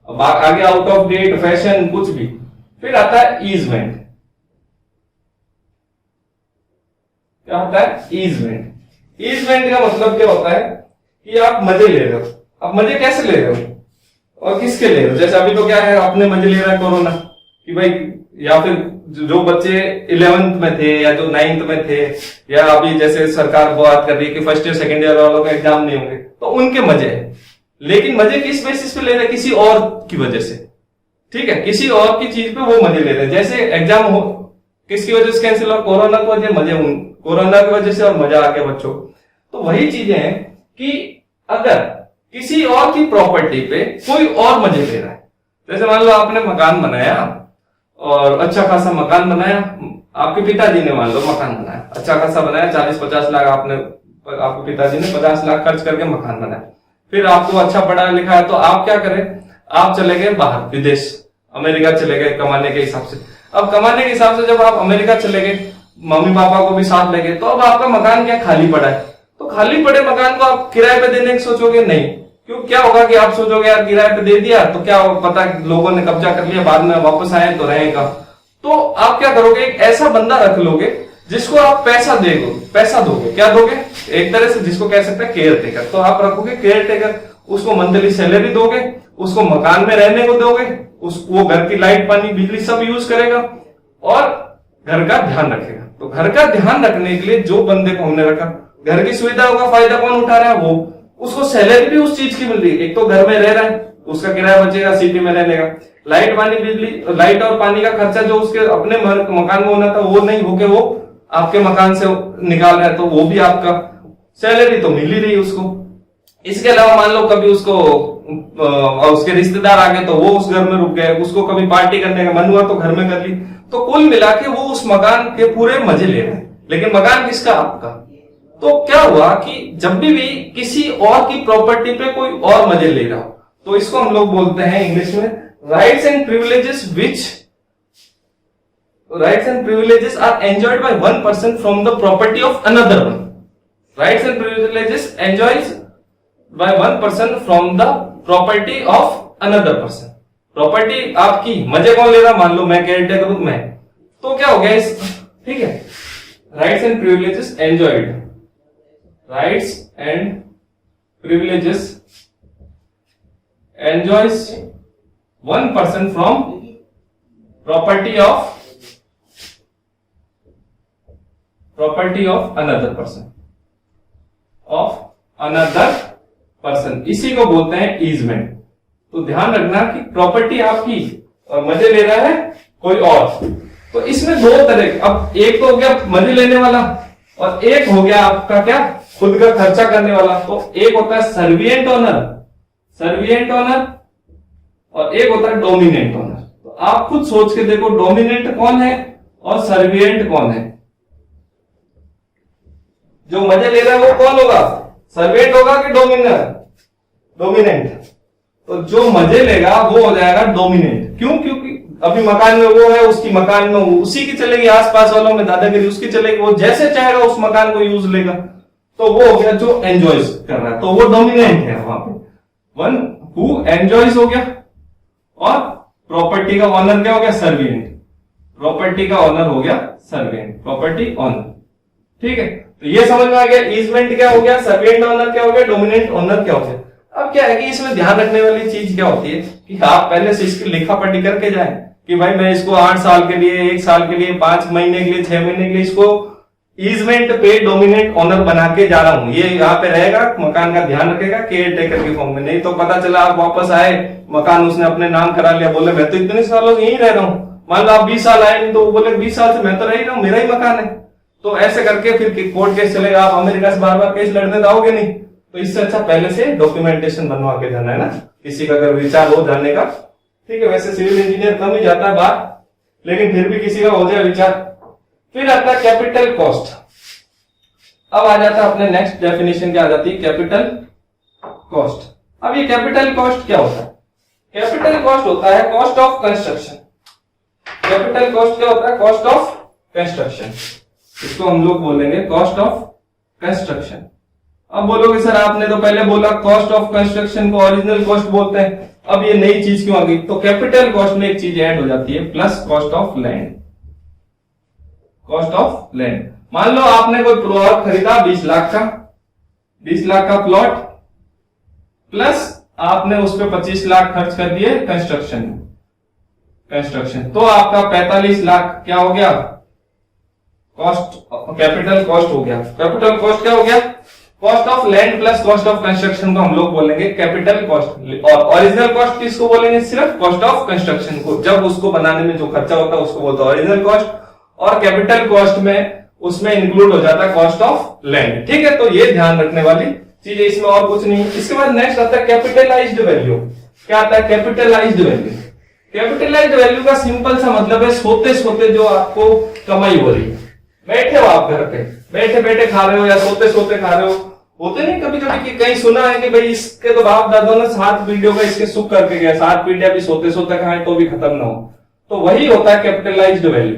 अब आगे आउट ऑफ डेट, फैशन, कुछ भी। फिर आता है ईजमेंट। क्या होता है, ईजमेंट। ईजमेंट का मतलब क्या होता है कि आप मजे ले रहे हो। अब मजे कैसे ले रहे हो और किसके ले रहे हो? जैसे अभी तो क्या है, अपने मजे ले रहा है कोरोना कि भाई, या फिर जो बच्चे 11th में थे या जो 9th में थे, या अभी जैसे सरकार बात कर रही है कि फर्स्ट ईयर सेकंड ईयर वालों का एग्जाम नहीं होंगे, तो उनके मजे है। लेकिन मजे किस बेसिस पे ले रहे हैं, किसी और की वजह से, ठीक है, किसी और की चीज पे वो मजे ले रहे हैं। जैसे एग्जाम हो किसकी वजह से कैंसिल हुआ, कोरोना की वजह, मजे कोरोना की वजह से, और मजा आ गया बच्चों। तो वही चीजें हैं कि अगर किसी और की प्रॉपर्टी पे कोई और मजे ले रहा है, जैसे मान लो आपने मकान बनाया और अच्छा खासा मकान बनाया, आपके पिताजी ने मान लो मकान बनाया, अच्छा खासा बनाया, 40-50 लाख आपके पिताजी ने 50 लाख खर्च करके मकान बनाया। फिर आपको अच्छा पढ़ा लिखा है, तो आप क्या करें, आप चले गए बाहर विदेश, अमेरिका चले गए कमाने के हिसाब से। अब कमाने के हिसाब से जब आप अमेरिका चले गए, मम्मी पापा को भी साथ ले गए, तो अब आपका मकान क्या खाली पड़ा है। तो खाली पड़े मकान को आप किराए पे देने की सोचोगे नहीं, क्यों, क्या होगा कि आप सोचोगे यार किराए पे दे दिया तो क्या पता लोगों ने कब्जा कर लिया, बाद में वापस आए तो रहेगा। तो आप क्या करोगे, एक ऐसा बंदा रख लोगे जिसको आप पैसा दोगे, क्या दोगे, एक तरह से जिसको कह सकते हैं केयर टेकर। तो आप रखोगे केयर टेकर, उसको मंथली सैलरी दोगे, उसको मकान में रहने को दोगे, वो घर की लाइट पानी बिजली सब यूज करेगा और घर का ध्यान रखेगा। तो घर का ध्यान रखने के लिए जो बंदे को हमने रखा, घर की सुविधाओं का फायदा कौन उठा रहा है, वो, उसको सैलरी भी उस चीज की मिल रही है। एक तो घर में रह रहा है, उसका किराया बचेगा सिटी में रहने का, लाइट पानी बिजली, लाइट और पानी का खर्चा जो उसके अपने मकान में होना था वो नहीं होके वो आपके मकान से निकाल रहा है, तो वो भी आपका सैलरी तो मिल ही रही है उसको। इसके अलावा मान लो कभी उसको उसके रिश्तेदार आ गए तो वो उस घर में रुक गए, उसको कभी पार्टी करने का मन हुआ तो घर में कर ली। तो कुल मिला के वो उस मकान के पूरे मजे ले रहे हैं, लेकिन मकान किसका, आपका। तो क्या हुआ कि जब भी किसी और की प्रॉपर्टी पे कोई और मजे ले रहा हो, तो इसको हम लोग बोलते हैं इंग्लिश में rights and privileges are enjoyed by one person from the property of another one. Rights and privileges enjoyed by one person from the property of another person. Property आपकी, मजे कौन ले रहा, मान लो मैं केयर टेकर हूं, मैं, तो क्या हो गया इस, ठीक है, rights and privileges enjoyed, rights and privileges enjoys one person from property of another person, इसी को बोलते हैं ईजमेंट। तो ध्यान रखना कि प्रॉपर्टी आपकी और मजे ले रहा है कोई और। तो इसमें दो तरह, अब एक तो हो गया मजे लेने वाला और एक हो गया आपका क्या, खुद का खर्चा करने वाला। तो एक होता है सर्विएंट ओनर और एक होता है डोमिनेंट ओनर। तो आप खुद सोच के देखो डोमिनेंट कौन है और सर्विएंट कौन है। जो मजे ले रहा है वो कौन होगा, सर्विएंट होगा कि डोमिनेंट। तो जो मजे लेगा वो हो जाएगा डोमिनेंट। क्यों? क्योंकि अभी मकान में वो है, उसकी मकान में वो, उसी की चलेगी, आसपास वालों में दादागिरी उसकी चलेगी, वो जैसे चाहेगा उस मकान को यूज लेगा। तो वो हो गया जो एंजॉय कर रहा है, तो वो डोमिनेंट है वहां पे। वन हु एंजॉयज हो गया और प्रॉपर्टी का ऑनर क्या हो गया, सर्विएंट। प्रॉपर्टी का ऑनर हो गया सर्विएंट, प्रॉपर्टी ऑनर। ठीक है, तो ये समझ में आ गया ईजमेंट क्या हो गया, सर्विएंट ऑनर क्या हो गया, डोमिनेंट ऑनर क्या हो गया। अब क्या है कि इसमें ध्यान रखने वाली चीज क्या होती है कि आप पहले से इसकी लिखा पढ़ी करके जाएं कि भाई मैं इसको 8 साल के लिए, 1 साल के लिए, 5 महीने के लिए, 6 महीने के लिए इसको ईजमेंट पे डोमिनेंट ऑनर बना के जा रहा हूं। ये यहाँ पे रहेगा, मकान का ध्यान रखेगा केयर टेकर के फॉर्म में। नहीं तो पता चला आप वापस आए, मकान उसने अपने नाम करा लिया, बोले मैं तो इतने सालों से यहीं रह रहा हूँ। मान लो आप 20 साल आए नहीं तो वो बोले 20 साल से मैं तो रह रहा हूँ, मेरा ही मकान है। तो ऐसे करके फिर कोर्ट केस चलेगा, आप अमेरिका से बार बार केस लड़ने जाओगे नहीं। तो इससे अच्छा पहले से डॉक्यूमेंटेशन बनवा के जाना है ना, किसी का अगर विचार हो जाने का। ठीक है, वैसे सिविल इंजीनियर कम ही जाता है बाहर, लेकिन फिर भी किसी का हो जाए विचार। फिर आता है कैपिटल कॉस्ट। अब आ जाता है अपने नेक्स्ट डेफिनेशन क्या आ जाती है, कैपिटल कॉस्ट। अब ये कैपिटल कॉस्ट क्या होता है, कैपिटल कॉस्ट होता है cost of construction. Capital cost क्या होता है, कॉस्ट ऑफ कंस्ट्रक्शन। इसको हम लोग बोलेंगे कॉस्ट ऑफ कंस्ट्रक्शन। अब बोलोगे सर आपने तो पहले बोला कॉस्ट ऑफ कंस्ट्रक्शन को ओरिजिनल कॉस्ट बोलते हैं, अब ये नई चीज क्यों आ गई। तो कैपिटल कॉस्ट में एक चीज ऐड हो जाती है, plus cost of land. Cost of land, मान लो आपने कोई प्लॉट खरीदा 20 लाख का प्लॉट, प्लस आपने उस पर 25 लाख खर्च कर दिए कंस्ट्रक्शन, तो आपका 45 लाख क्या हो गया, कॉस्ट, कैपिटल कॉस्ट हो गया। कैपिटल कॉस्ट क्या हो गया, cost of land plus cost of construction को हम लोग बोलेंगे कैपिटल कॉस्ट। और ओरिजिनल कॉस्ट किसको बोलेंगे, सिर्फ कॉस्ट ऑफ कंस्ट्रक्शन को। जब उसको बनाने में जो खर्चा होता है उसको बोलते हैं ओरिजिनल कॉस्ट, और कैपिटल कॉस्ट में उसमें इंक्लूड हो जाता है कॉस्ट ऑफ लैंड। ठीक है, तो ये ध्यान रखने वाली चीज है, इसमें और कुछ नहीं। इसके बाद नेक्स्ट आता है कैपिटलाइज्ड वैल्यू। क्या आता है, कैपिटलाइज्ड वैल्यू। कैपिटलाइज्ड वैल्यू का सिंपल सा मतलब है सोते सोते जो आपको कमाई हो रही है। बैठे हो आप घर पे, बैठे बैठे खा रहे हो या सोते सोते खा रहे हो। होते नहीं कभी कभी कि कहीं सुना है कि भाई इसके तो बाप दादा ने 7 पीढ़ियों का इसके सुख करके गया, 7 पीढ़ियां भी सोते सोते खाएं तो भी खत्म ना हो। तो वही होता है कैपिटलाइज्ड वैल्यू।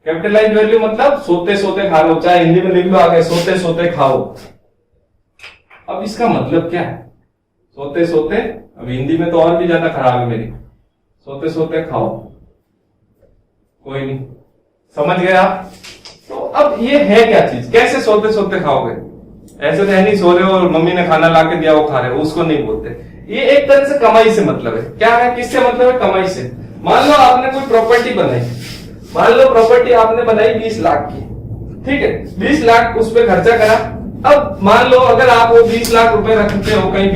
कैपिटलाइज्ड वैल्यू मतलब सोते सोते खा रहे हो, चाहे हिंदी में लिख लो आगे सोते सोते खाओ। अब इसका मतलब क्या है, सोते सोते, अब हिंदी में तो और भी ज्यादा खराब है मेरी, सोते सोते खाओ, कोई नहीं, समझ गए आप। तो अब ये है क्या चीज, कैसे सोते सोते खाओगे। ऐसे तो है नहीं सो रहे हो और मम्मी ने खाना ला के दिया वो खा रहे हो, उसको नहीं बोलते। ये एक तरह से कमाई से मतलब है। क्या है, किससे मतलब है, कमाई से। मान लो आपने कोई प्रॉपर्टी बनाई, मान लो प्रॉपर्टी आपने बनाई 20 लाख की, ठीक है, 20 लाख उस पर खर्चा करा। अब मान लो अगर आप वो 20 लाख रुपए रखते हो कहीं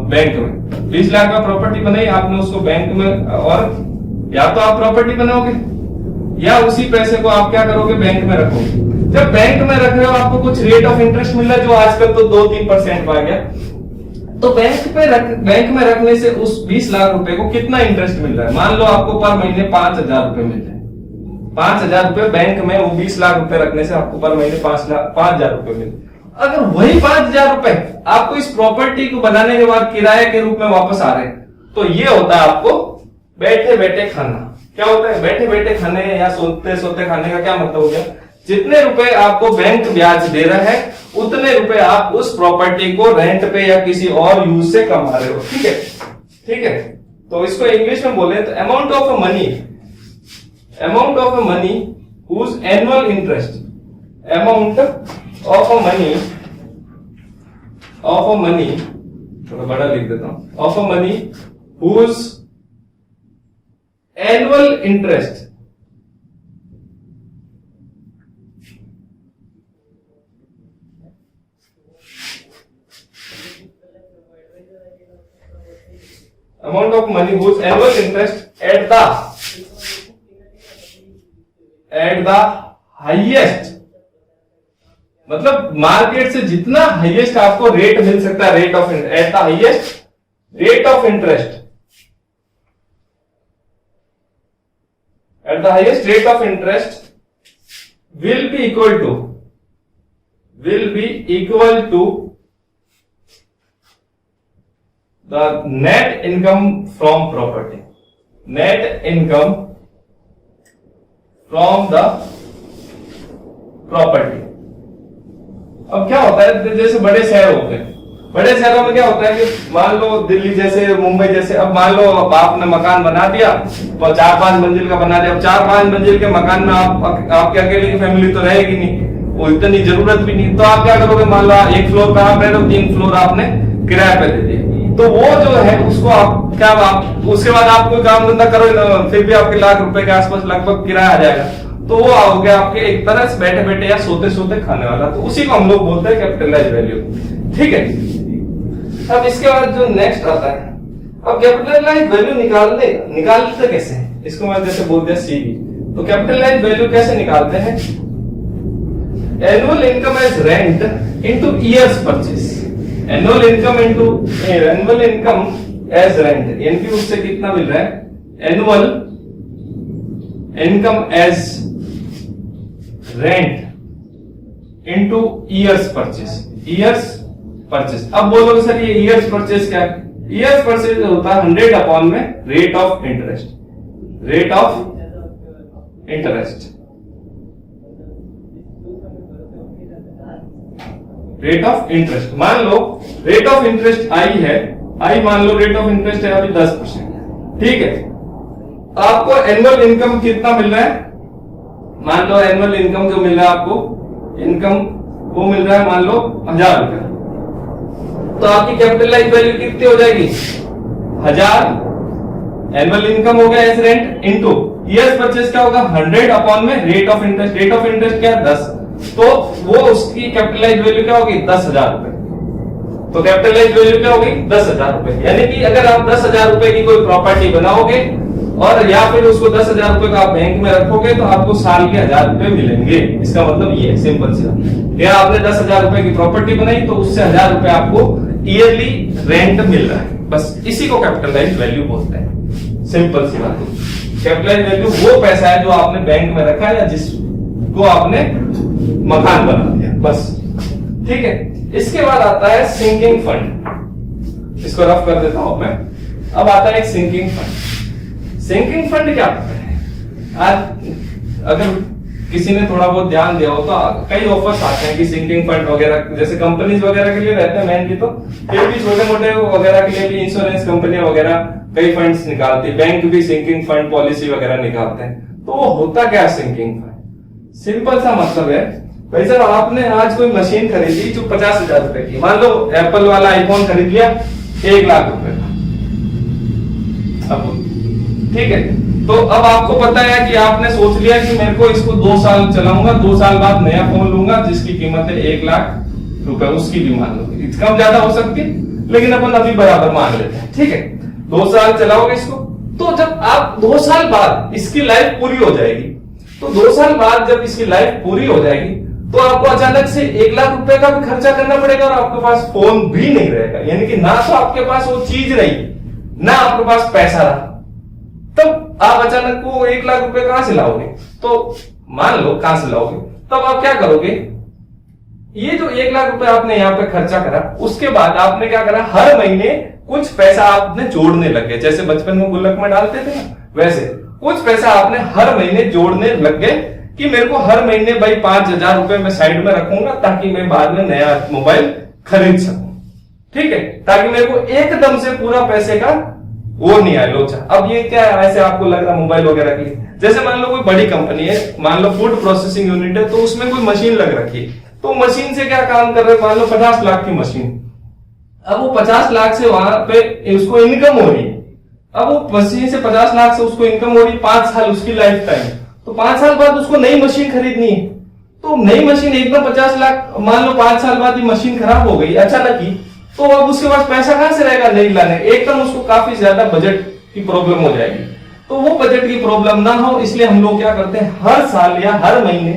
बैंक में, 20 लाख का प्रॉपर्टी बनाई आपने, उसको बैंक में, और या तो आप प्रॉपर्टी बनाओगे या उसी पैसे को आप क्या करोगे, बैंक में रखोगे। जब बैंक में रख रहे हो आपको कुछ रेट ऑफ इंटरेस्ट मिल रहा है जो आजकल तो 2-3% आ गया। तो बैंक में रखने से उस 20 लाख रुपए को कितना इंटरेस्ट मिल रहा है, मान लो आपको पर महीने 5,000 रुपए मिल रहे हैं। 5,000 रुपए बैंक में, वो 20 लाख रुपए रखने से आपको पर महीने 5,000 रुपए मिले। अगर वही 5,000 रुपए आपको इस प्रॉपर्टी को बनाने के बाद किराए के रूप में वापस आ रहे हैं, तो ये होता है आपको बैठे बैठे खाना। क्या होता है बैठे बैठे खाने या सोते सोते खाने का क्या मतलब हो गया? जितने रुपए आपको बैंक ब्याज दे रहा है उतने रुपए आप उस प्रॉपर्टी को रेंट पे या किसी और यूज से कमा रहे हो। ठीक है, ठीक है। तो इसको इंग्लिश में बोले तो amount of money whose annual interest, amount of money, थोड़ा बड़ा लिख देता हूं, of money whose annual interest amount of money whose annual interest at the highest, मतलब मार्केट से जितना हाईएस्ट आपको रेट मिल सकता है, rate of at the highest rate of interest, at the highest rate of interest will be equal to the net income from property, net income from the property। अब क्या होता है, जैसे बड़े शहर होते हैं, बड़े शहरों में क्या होता है कि मान लो दिल्ली जैसे, मुंबई जैसे, अब मान लो आपने मकान बना दिया तो 4-5 मंजिल का बना दिया। अब 4-5 मंजिल के मकान में आपके अकेले की फैमिली तो रहेगी नहीं, वो इतनी जरूरत भी नहीं, तो आप क्या करोगे, मान लो 1 फ्लोर पे आप रह रहे हो, 3 फ्लोर आपने किराए पे दे दिए, तो वो जो है उसको आप क्या, आप उसके बाद आप कोई काम धंधा करो फिर भी आपके लाख रुपए के आसपास लगभग किराया आ जाएगा, तो वो हो गया आपके एक तरह से बैठे बैठे या सोते सोते खाने वाला। तो उसी को हम लोग बोलते हैं कैपिटलाइज वैल्यू। ठीक है, अब इसके बाद जो नेक्स्ट आता है, अब कैपिटलाइज वैल्यू निकालते कैसे हैं? इसको मैं जैसे बोल दिया सीवी, तो कैपिटलाइज वैल्यू कैसे निकालते हैं? Annual income as rent into years purchase, annual income as rent, यानी कि उससे कितना मिल रहा है, annual income as rent into years purchase, years purchase. अब बोलोगे सर ये ईयर्स परचेस क्या है? ईयर्स परचेस होता है 100 अपॉन में rate of interest, rate of interest, rate of interest. मान लो रेट ऑफ इंटरेस्ट आई है, आई मान लो रेट ऑफ इंटरेस्ट है अभी 10%, ठीक है। आपको एनुअल इनकम कितना मिल रहा है? मान लो एनुअल इनकम जो मिल रहा है आपको, इनकम वो मिल रहा है मान लो 1000 रुपए, तो आपकी कैपिटलाइज वैल्यू कितनी हो जाएगी? 1000 एनुअल इनकम हो गया as rent into years purchase क्या होगा? 100 अपॉन में rate of interest, rate of interest क्या है? 10, तो वो उसकी कैपिटलाइज वैल्यू क्या होगी? 10,000 रुपए। तो कैपिटलाइज वैल्यू क्या होगी? 10,000 रुपए। यानी कि अगर आप 10,000 रुपए की कोई प्रॉपर्टी बनाओगे और या फिर उसको 10,000 रुपए का आप बैंक में रखोगे तो आपको साल के 1,000 रुपए मिलेंगे। इसका मतलब ये है, सिंपल सी बात। या आपने 10,000 रुपए की प्रॉपर्टी बनाई तो उससे 1,000 रुपए आपको ईयरली रेंट मिल रहा है, बस इसी को कैपिटलाइज वैल्यू बोलते हैं। सिंपल सी बात है, कैपिटलाइज वैल्यू वो पैसा है जो आपने बैंक में रखा है या जिसको आपने मकान बना दिया, बस। ठीक है, इसके बाद आता है सिंकिंग फंड। इसको रफ कर देता हूं मैं। अब आता है एक सिंकिंग फंड। सिंकिंग फंड क्या होता है? आज अगर किसी ने थोड़ा बहुत ध्यान दिया हो तो कई ऑफर्स आते हैं कि सिंकिंग फंड वगैरह, जैसे कंपनीज वगैरह के लिए रहते हैं मेनली, तो फिर भी छोटे मोटे वगैरह के लिए भी इंश्योरेंस कंपनियां वगैरह कई फंड्स निकालती है, बैंक भी सिंकिंग फंड पॉलिसी वगैरह निकालते हैं। तो वो होता क्या सिंकिंग फंड? सिंपल सा मतलब है, भाई साहब आपने आज कोई मशीन खरीदी जो 50,000 रुपए की, मान लो एप्पल वाला आईफोन खरीद लिया 1 लाख रुपए का, अब ठीक है। तो अब आपको पता है कि आपने सोच लिया कि मेरे को इसको 2 साल चलाऊंगा, 2 साल बाद नया फोन लूंगा जिसकी कीमत है 1 लाख रुपए, उसकी भी मान लो कम ज्यादा हो सकती है, लेकिन अपन अभी बराबर मान लेते हैं, ठीक है। 2 साल चलाओगे इसको, तो जब आप 2 साल बाद इसकी लाइफ पूरी हो जाएगी, तो 2 साल बाद जब इसकी लाइफ पूरी हो जाएगी तो आपको अचानक से 1 लाख रुपए का भी खर्चा करना पड़ेगा और आपके पास फोन भी नहीं रहेगा। यानी कि ना तो आपके पास वो चीज रही, ना आपके पास पैसा रहा, तब आप अचानक वो 1 लाख रुपए कहां से लाओगे? तो मान लो कहां से लाओगे, तब आप क्या करोगे, ये जो 1 लाख रुपए आपने यहाँ पे खर्चा करा, उसके बाद आपने क्या करा, हर महीने कुछ पैसा आपने जोड़ने लगे, जैसे बचपन में गुल्लक में डालते थे ना, वैसे कुछ पैसा आपने हर महीने जोड़ने लग गए कि मेरे को हर महीने भाई 5,000 रुपए मैं साइड में रखूंगा ताकि मैं बाद में नया मोबाइल खरीद सकूं, ठीक है, ताकि मेरे को एकदम से पूरा पैसे का वो नहीं आए लोचा। अब ये क्या है, ऐसे आपको लग रहा मोबाइल वगैरह की, जैसे मान लो कोई बड़ी कंपनी है, मान लो फूड प्रोसेसिंग यूनिट है, तो उसमें कोई मशीन लग रखी है, तो मशीन से क्या काम कर रहे हैं, मान लो 50 लाख की मशीन, अब वो 50 लाख से वहां पे उसको इनकम हो रही है, अब वो मशीन से 50 लाख से उसको इनकम हो रही 5 साल उसकी लाइफ टाइम, तो 5 साल बाद उसको नई मशीन खरीदनी है, तो नई मशीन एकदम 50 लाख, मान लो 5 साल बाद ये मशीन खराब हो गई अचानक ही, तो अब उसके पास पैसा कहां से रहेगा नई लाने, एकदम उसको काफी ज्यादा बजट की प्रॉब्लम हो जाएगी। तो वो बजट की प्रॉब्लम ना हो इसलिए हम लोग क्या करते हैं, हर साल या हर महीने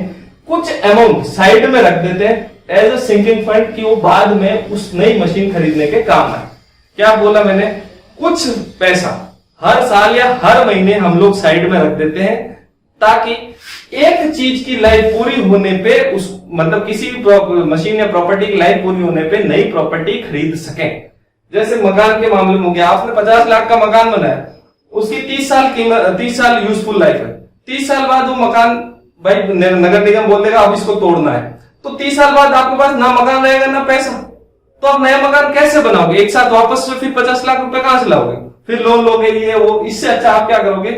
कुछ अमाउंट साइड में रख देते हैं एज अ सिंकिंग फंड, कि वो बाद में उस नई मशीन खरीदने के काम आए। क्या बोला मैंने, कुछ पैसा हर साल या हर महीने हम लोग साइड में रख देते हैं ताकि एक चीज की लाइफ पूरी होने पे, उस मतलब किसी भी मशीन या प्रॉपर्टी की लाइफ पूरी होने पे नई प्रॉपर्टी खरीद सकें। जैसे मकान के मामले में हो गया, आपने 50 लाख का मकान बनाया, उसकी 30 साल कीमत, 30 साल यूजफुल लाइफ है, 30 साल बाद वो मकान भाई नगर निगम बोल देगा अब इसको तोड़ना है, तो 30 साल बाद आपके पास ना मकान रहेगा ना पैसा, तो आप नया मकान कैसे बनाओगे, एक साथ वापस से फिर 50 लाख रुपए कहां से लाओगे, फिर लोन लोगे ये वो। इससे अच्छा आप क्या करोगे,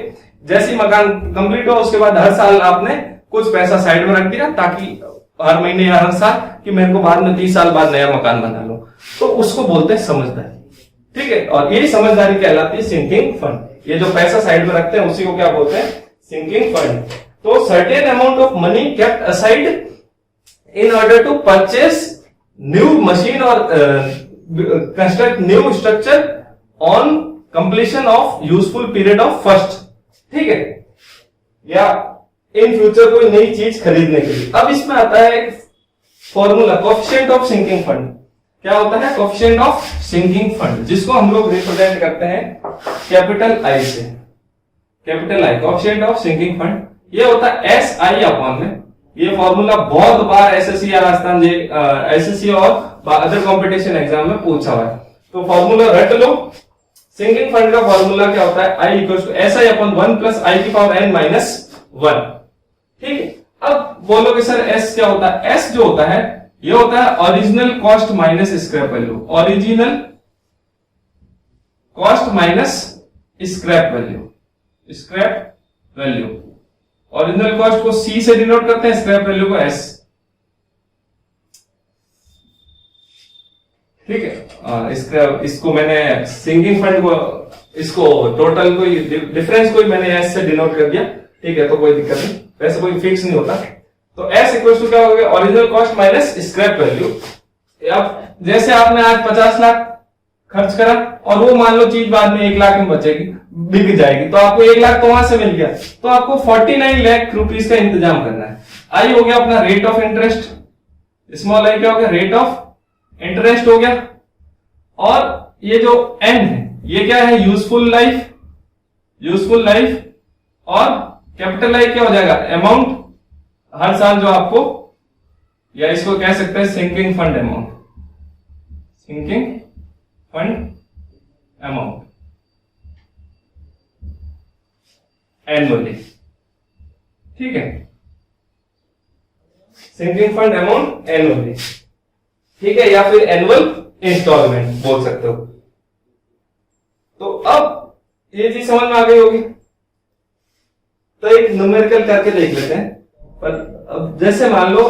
जैसे मकान कंप्लीट हो उसके बाद हर साल आपने कुछ पैसा साइड में रख दिया ताकि हर महीने या हर साल कि मेरे को बाद में 30 साल बाद नया मकान बना लो, तो उसको बोलते हैं समझदारी, ठीक है। और ये समझदारी कहलाती है सिंकिंग फंड। ये जो पैसा साइड में रखते हैं उसी को क्या बोलते हैं, सिंकिंग फंड। तो certain amount of money kept aside in order to purchase new machine or construct new structure on completion of useful period of first, ठीक है, या इन फ्यूचर कोई नई चीज खरीदने के लिए। अब इसमें आता है एक formula, coefficient of sinking fund. क्या होता है कोएफिशिएंट ऑफ सिंकिंग फंड, जिसको हम लोग रिप्रेजेंट करते हैं कैपिटल आई से, capital I coefficient of sinking fund. ये होता है एस आई अपॉन में, ये फॉर्मूला बहुत बार एसएससी या राजस्थान एसएससी और अदर कंपटीशन एग्जाम में पूछा हुआ है, तो फॉर्मूला रट लो। सिंकिंग फंड का फॉर्मूला क्या होता है, I equal to S I upon 1 plus I की पावर n माइनस 1, ठीक है। अब बोलोगे सर एस क्या होता है, एस जो होता है ये होता है original cost minus scrap value, original cost minus scrap value, scrap value. Original cost को सी से डिनोट करते हैं, स्क्रैप वैल्यू को एस, ठीक है। इसको मैंने सिंकिंग फंड को, इसको टोटल कोई डिफरेंस कोई मैंने एस से डिनोट कर दिया, ठीक है, तो कोई दिक्कत नहीं, वैसे कोई फिक्स नहीं होता। तो एस इक्वल टू क्या हो गया, original cost minus scrap value. अब जैसे आपने आज 50 लाख खर्च करा और वो मान लो चीज बाद में 1 लाख में बचेगी, बिक जाएगी, तो आपको 1 लाख तो वहां से मिल गया, तो आपको 49 लाख रुपीस का इंतजाम करना है। आई हो गया अपना rate of interest, small I क्या हो गया, रेट ऑफ इंटरेस्ट हो गया, और ये जो एन है ये क्या है, यूजफुल लाइफ, यूजफुल लाइफ, और कैपिटल आई क्या हो जाएगा, अमाउंट हर साल जो आपको, या इसको कह सकते हैं sinking fund amount, sinking fund amount annually, ठीक है, सिंकिंग फंड अमाउंट एनुअली, ठीक है, या फिर एनुअल इंस्टॉलमेंट बोल सकते हो। तो अब ये चीज समझ में आ गई होगी, तो एक न्यूमेरिकल करके देख लेते हैं। पर अब जैसे मान लो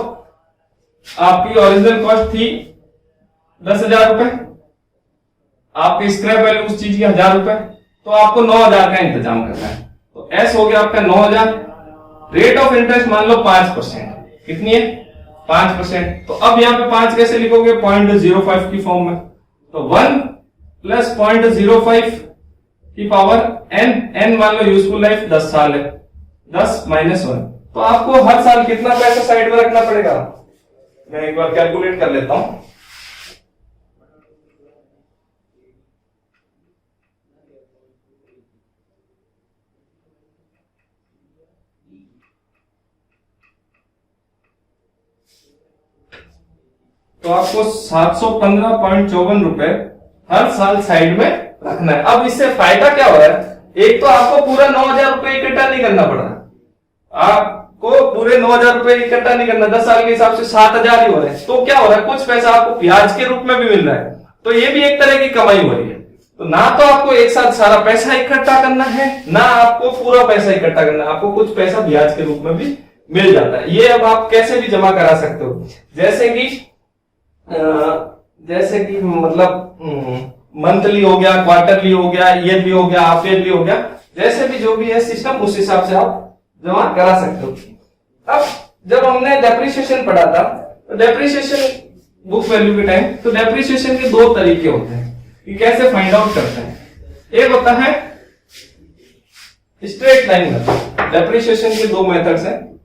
आपकी ओरिजिनल कॉस्ट थी 10,000 रुपए, आपकी स्क्रैप वैल्यू उस चीज की 1,000 रुपए, तो आपको 9,000 का इंतजाम करना है। तो एस हो गया आपका 9,000, रेट ऑफ इंटरेस्ट मान लो 5%, कितनी है 5%। तो अब यहाँ पे 5 कैसे लिखोगे, 0.05 की फॉर्म में, तो 1 प्लस 0.05 की पावर n मान लो यूजफुल लाइफ 10 साल है, 10 माइनस 1, तो आपको हर साल कितना पैसा साइड में रखना पड़ेगा, मैं एक बार कैलकुलेट कर लेता हूं। तो आपको 715.54 रुपए हर साल साइड में रखना है। अब इससे फायदा क्या हो रहा है, एक तो आपको पूरा 9,000 रुपए इकट्ठा नहीं करना पड़ रहा, आपको पूरे 9,000 रुपए इकट्ठा नहीं करना, 10 साल के हिसाब से 7,000 ही हो रहे हैं। तो क्या हो रहा है, कुछ पैसा आपको ब्याज के रूप में भी मिल रहा है, तो ये भी एक तरह की कमाई हो रही है। तो ना तो आपको एक साथ सारा पैसा इकट्ठा करना है, ना आपको पूरा पैसा इकट्ठा करना है, आपको कुछ पैसा ब्याज के रूप में भी मिल जाता है। ये अब आप कैसे भी जमा करा सकते हो, जैसे कि मतलब मंथली हो गया, क्वार्टरली हो गया, ईयरली हो गया, हाफ ईयरली हो गया, जैसे भी जो भी है सिस्टम उस हिसाब से आप जमा करा सकते हो। अब जब हमने डेप्रिसिएशन पढ़ा था, तो डेप्रिसिएशन बुक वैल्यू के टाइम, तो डेप्रिसिएशन के दो तरीके होते हैं कि कैसे फाइंड आउट करते हैं। एक होता है स्ट्रेट लाइन मेथड। डेप्रिसिएशन के दो मेथड्स हैं।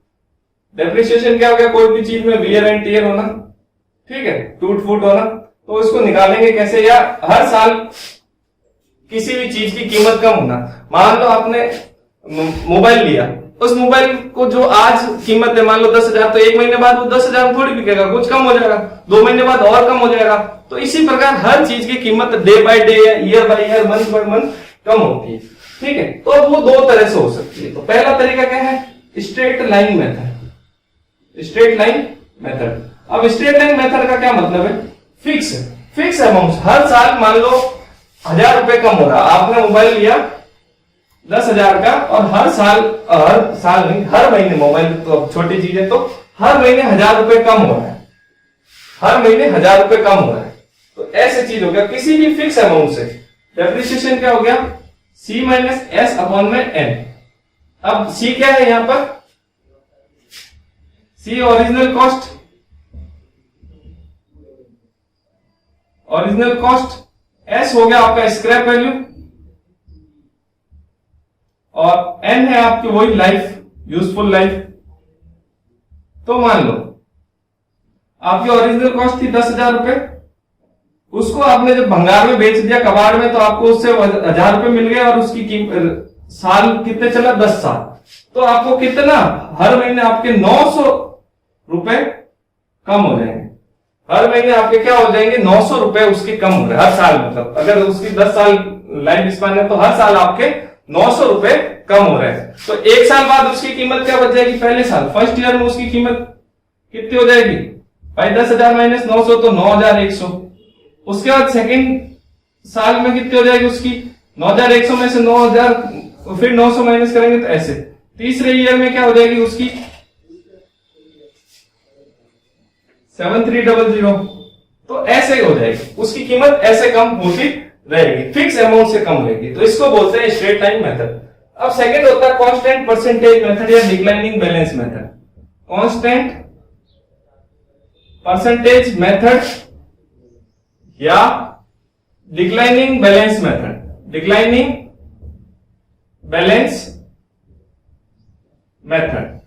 डेप्रिसिएशन क्या हो गया, कोई भी चीज में वियर एंड टियर होना, ठीक है, टूट फूट होना, तो इसको निकालेंगे कैसे, या हर साल किसी भी चीज की कीमत कम होना। मान लो आपने मोबाइल लिया, उस मोबाइल को जो आज कीमत है मान लो 10,000, तो एक महीने बाद वो 10,000 में थोड़ी बिकेगा, कुछ कम हो जाएगा, 2 महीने बाद और कम हो जाएगा। तो इसी प्रकार हर चीज की कीमत day by day, year by year, month by month कम होती है, ठीक है। तो अब वो दो तरह से हो सकती है। तो पहला तरीका क्या है, straight line method. Straight line method, अब स्ट्रेट लाइन मेथड का क्या मतलब है, फिक्स अमाउंट, हर साल मान लो 1,000 रुपए कम हो रहा, आपने मोबाइल लिया 10,000 का, और हर साल नहीं, हर महीने, मोबाइल तो अब छोटी चीज है, तो हर महीने 1,000 रुपए कम हो रहा है, हर महीने 1,000 रुपए कम हो रहा है। तो ऐसे चीज हो गया किसी भी फिक्स अमाउंट से। डेप्रिसिएशन क्या हो गया, C माइनस एस अपॉन में एन। अब C क्या है यहां पर, C original cost, original cost, S हो गया आपका स्क्रैप वैल्यू, और N है आपकी वही लाइफ, यूजफुल लाइफ। तो मान लो आपकी ओरिजिनल कॉस्ट थी 10,000 रुपए, उसको आपने जब भंगार में बेच दिया कबाड़ में, तो आपको उससे 1,000 रुपए मिल गए, और उसकी साल कितने चला, 10 साल, तो आपको कितना, हर महीने आपके 900 रुपए कम हो जाएंगे। हर महीने आपके क्या हो जाएंगे, 900 रुपए उसके कम हो रहे हैं हर साल। मतलब अगर उसकी 10 साल लाइफ स्पैन है, तो हर साल आपके 900 रुपए कम हो रहे हैं। तो एक साल बाद उसकी कीमत क्या बच जाएगी, पहले साल फर्स्ट ईयर में उसकी कीमत कितनी हो जाएगी भाई, 10,000 माइनस 900 तो 9,100। उसके बाद सेकंड साल में कितनी हो जाएगी उसकी, 9,100 में से 9,000, फिर 900 माइनस करेंगे तो ऐसे। तीसरे ईयर में क्या हो जाएगी उसकी 7,300। तो ऐसे ही हो जाएगी उसकी कीमत, ऐसे कम होती रहेगी, फिक्स अमाउंट से कम रहेगी। तो इसको बोलते हैं स्ट्रेट लाइन मेथड। अब सेकंड होता है कांस्टेंट परसेंटेज मेथड या declining balance method. Constant percentage method या declining balance method. Declining balance method.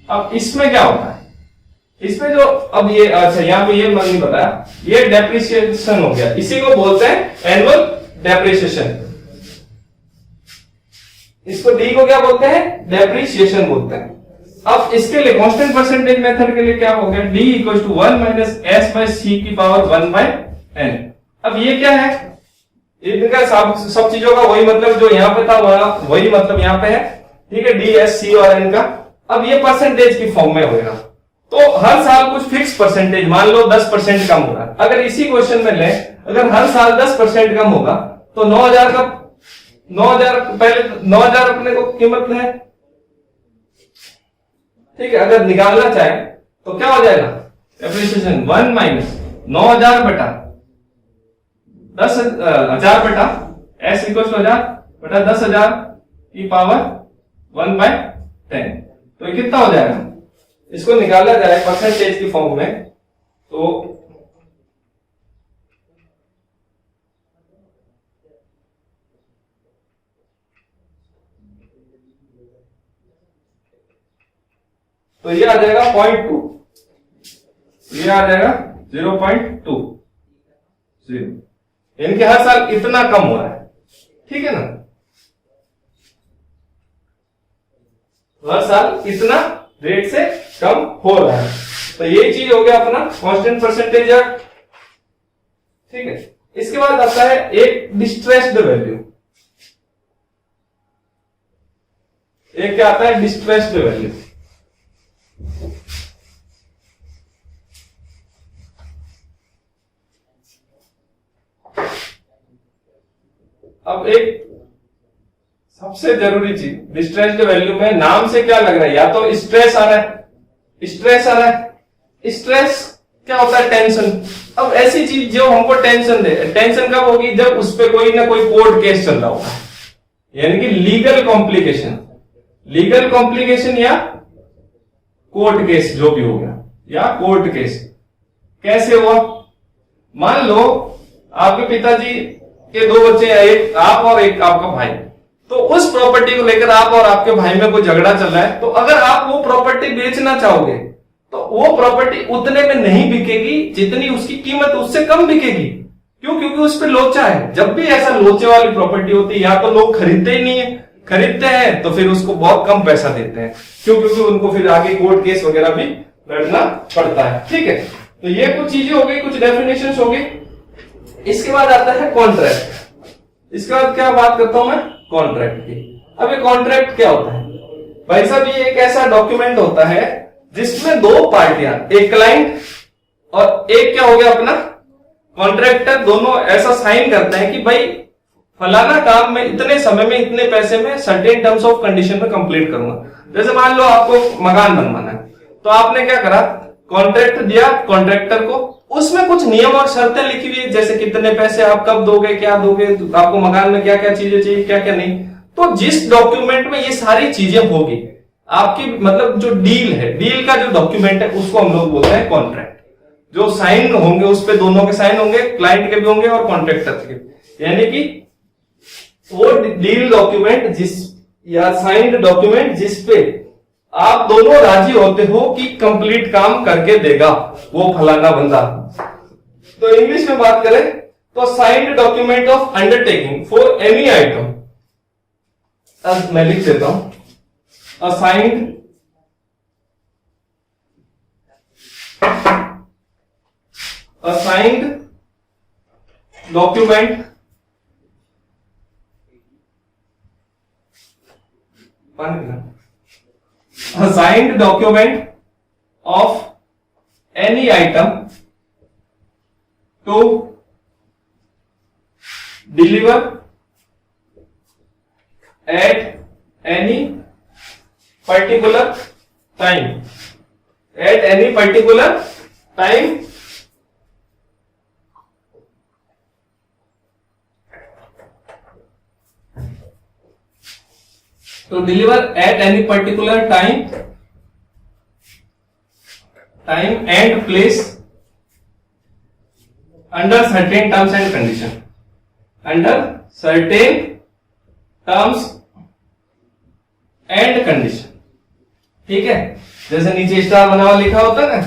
अब इसमें क्या होता है, इसमें जो अब ये, अच्छा यहां पे ये नहीं बताया, ये डेप्रिसिएशन हो गया, इसी को बोलते हैं एनुअल डेप्रिसिएशन। इसको डी को क्या बोलते हैं, डेप्रिसिएशन बोलते हैं। अब इसके लिए कांस्टेंट परसेंटेज मेथड के लिए क्या हो गया, D equal to 1 minus S by C की पावर 1 बाय एन। अब ये क्या है, इनका सब चीजों का वही मतलब जो यहां पे था वही मतलब यहां पे है, ठीक है, डी एस सी और एन का। अब ये परसेंटेज की फॉर्म में होगा, तो हर साल कुछ फिक्स परसेंटेज, मान लो 10% कम हो रहा है। अगर इसी क्वेश्चन में ले, अगर हर साल 10% कम होगा, तो 9,000 का 9,000 पहले 9,000 अपने को कीमत है, ठीक है। अगर निकालना चाहे तो क्या हो जाएगा, डेप्रिसिएशन 1 माइनस 9,000 बटा 10,000 बटा एस इक्वल टू 1000 बटा 10,000 की पावर 1 बाय 10। तो ये कितना हो जाएगा, इसको निकाला जाए परसेंटेज की फॉर्म में, तो ये आ जाएगा 0.2, ये आ जाएगा 0.20। इनके हर साल इतना कम हो रहा है, ठीक है ना, हर साल इतना रेट से कम हो रहा है। तो ये चीज हो गया अपना कांस्टेंट परसेंटेज या, ठीक है। इसके बाद आता है एक डिस्ट्रेस्ड वैल्यू। एक क्या आता है? Distressed value. अब एक सबसे जरूरी चीज, डिस्ट्रेस्ड वैल्यू में नाम से क्या लग रहा है? या तो स्ट्रेस आ रहा है, स्ट्रेस आ रहा है। स्ट्रेस क्या होता है? टेंशन। अब ऐसी चीज जो हमको टेंशन दे, टेंशन कब होगी? जब उस पर कोई ना कोई कोर्ट केस चल रहा होगा, यानी कि लीगल कॉम्प्लिकेशन, लीगल कॉम्प्लिकेशन या कोर्ट केस जो भी हो गया, या कोर्ट केस। कैसे हुआ? मान लो आपके पिताजी के दो बच्चे हैं, एक आप और एक आपका भाई। तो उस प्रॉपर्टी को लेकर आप और आपके भाई में कोई झगड़ा चल रहा है, तो अगर आप वो प्रॉपर्टी बेचना चाहोगे तो वो प्रॉपर्टी उतने में नहीं बिकेगी जितनी उसकी कीमत, उससे कम बिकेगी। क्यों? क्योंकि उस पर लोचा है। जब भी ऐसा लोचे वाली प्रॉपर्टी होती है, या तो लोग खरीदते ही नहीं है, खरीदते हैं तो फिर उसको बहुत कम पैसा देते हैं। क्यों? क्योंकि उनको फिर आगे कोर्ट केस वगैरह भी लड़ना पड़ता है, ठीक है। तो ये कुछ चीजें हो गई, कुछ डेफिनेशन हो गई। इसके बाद आता है कॉन्ट्रैक्ट। इसके बाद क्या बात करता हूं मैं? कॉन्ट्रैक्ट की। अब ये कॉन्ट्रैक्ट क्या होता है? भाई साहब, ये एक ऐसा डॉक्यूमेंट होता है जिसमें दो पार्टियां, एक क्लाइंट और एक क्या हो गया अपना कॉन्ट्रैक्टर, दोनों ऐसा साइन करते हैं कि भाई फलाना काम में इतने समय में, इतने पैसे में, सर्टेन टर्म्स ऑफ कंडीशन में कंप्लीट करूंगा। जैसे मान लो आपको मकान बनवाना है, तो आपने क्या करा? कॉन्ट्रैक्ट दिया कॉन्ट्रैक्टर को, उसमें कुछ नियम और शर्तें लिखी हुई है, जैसे कितने पैसे आप कब दोगे, क्या दोगे, आपको मकान में क्या क्या चीजें चाहिए, क्या क्या नहीं। तो जिस डॉक्यूमेंट में ये सारी चीजें होगी, आपकी मतलब जो डील है, डील का जो डॉक्यूमेंट है, उसको हम लोग बोलते हैं कॉन्ट्रैक्ट। जो साइन होंगे उस पे दोनों के साइन होंगे, क्लाइंट के भी होंगे और कॉन्ट्रैक्टर के। यानी कि वो डील डॉक्यूमेंट जिस, या साइंड डॉक्यूमेंट जिस पे आप दोनों राजी होते हो कि कंप्लीट काम करके देगा वो फलाना बंदा। तो इंग्लिश में बात करें तो signed document of undertaking for any item. अब मैं लिख देता हूं, assigned document assigned document of any item to deliver at any particular time, at any particular time to deliver at any particular time and place under certain terms and condition, under certain terms and condition, ठीक है। जैसे नीचे star बना हुआ लिखा होता है ना,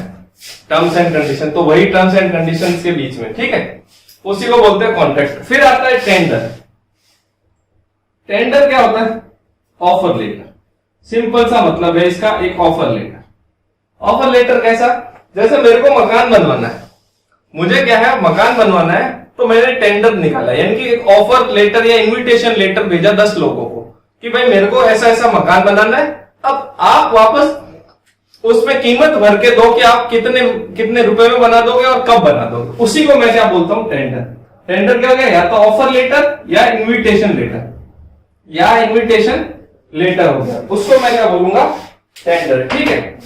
टर्म्स एंड कंडीशन, तो वही टर्म्स एंड कंडीशंस के बीच में, ठीक है, उसी को बोलते हैं कॉन्ट्रैक्ट। फिर आता है टेंडर। टेंडर क्या होता है? Offer letter. सिंपल सा मतलब है इसका, एक ऑफर लेटर। ऑफर लेटर कैसा? जैसे मेरे को मकान बनवाना है, मुझे क्या है, मकान बनवाना है, तो मैंने टेंडर निकाला, यानी कि एक ऑफर लेटर या इनविटेशन लेटर भेजा 10 लोगों को कि भाई मेरे को ऐसा ऐसा मकान बनाना है। अब आप वापस उसमें कीमत भर के दो कि आप कितने कितने रुपए में बना दोगे और कब बना दोगे। उसी को मैं क्या बोलता हूं? टेंडर। टेंडर क्या हो गया? या तो ऑफर लेटर या इन्विटेशन लेटर, या इन्विटेशन लेटर हो गया, उसको मैं क्या बोलूंगा? टेंडर, ठीक है।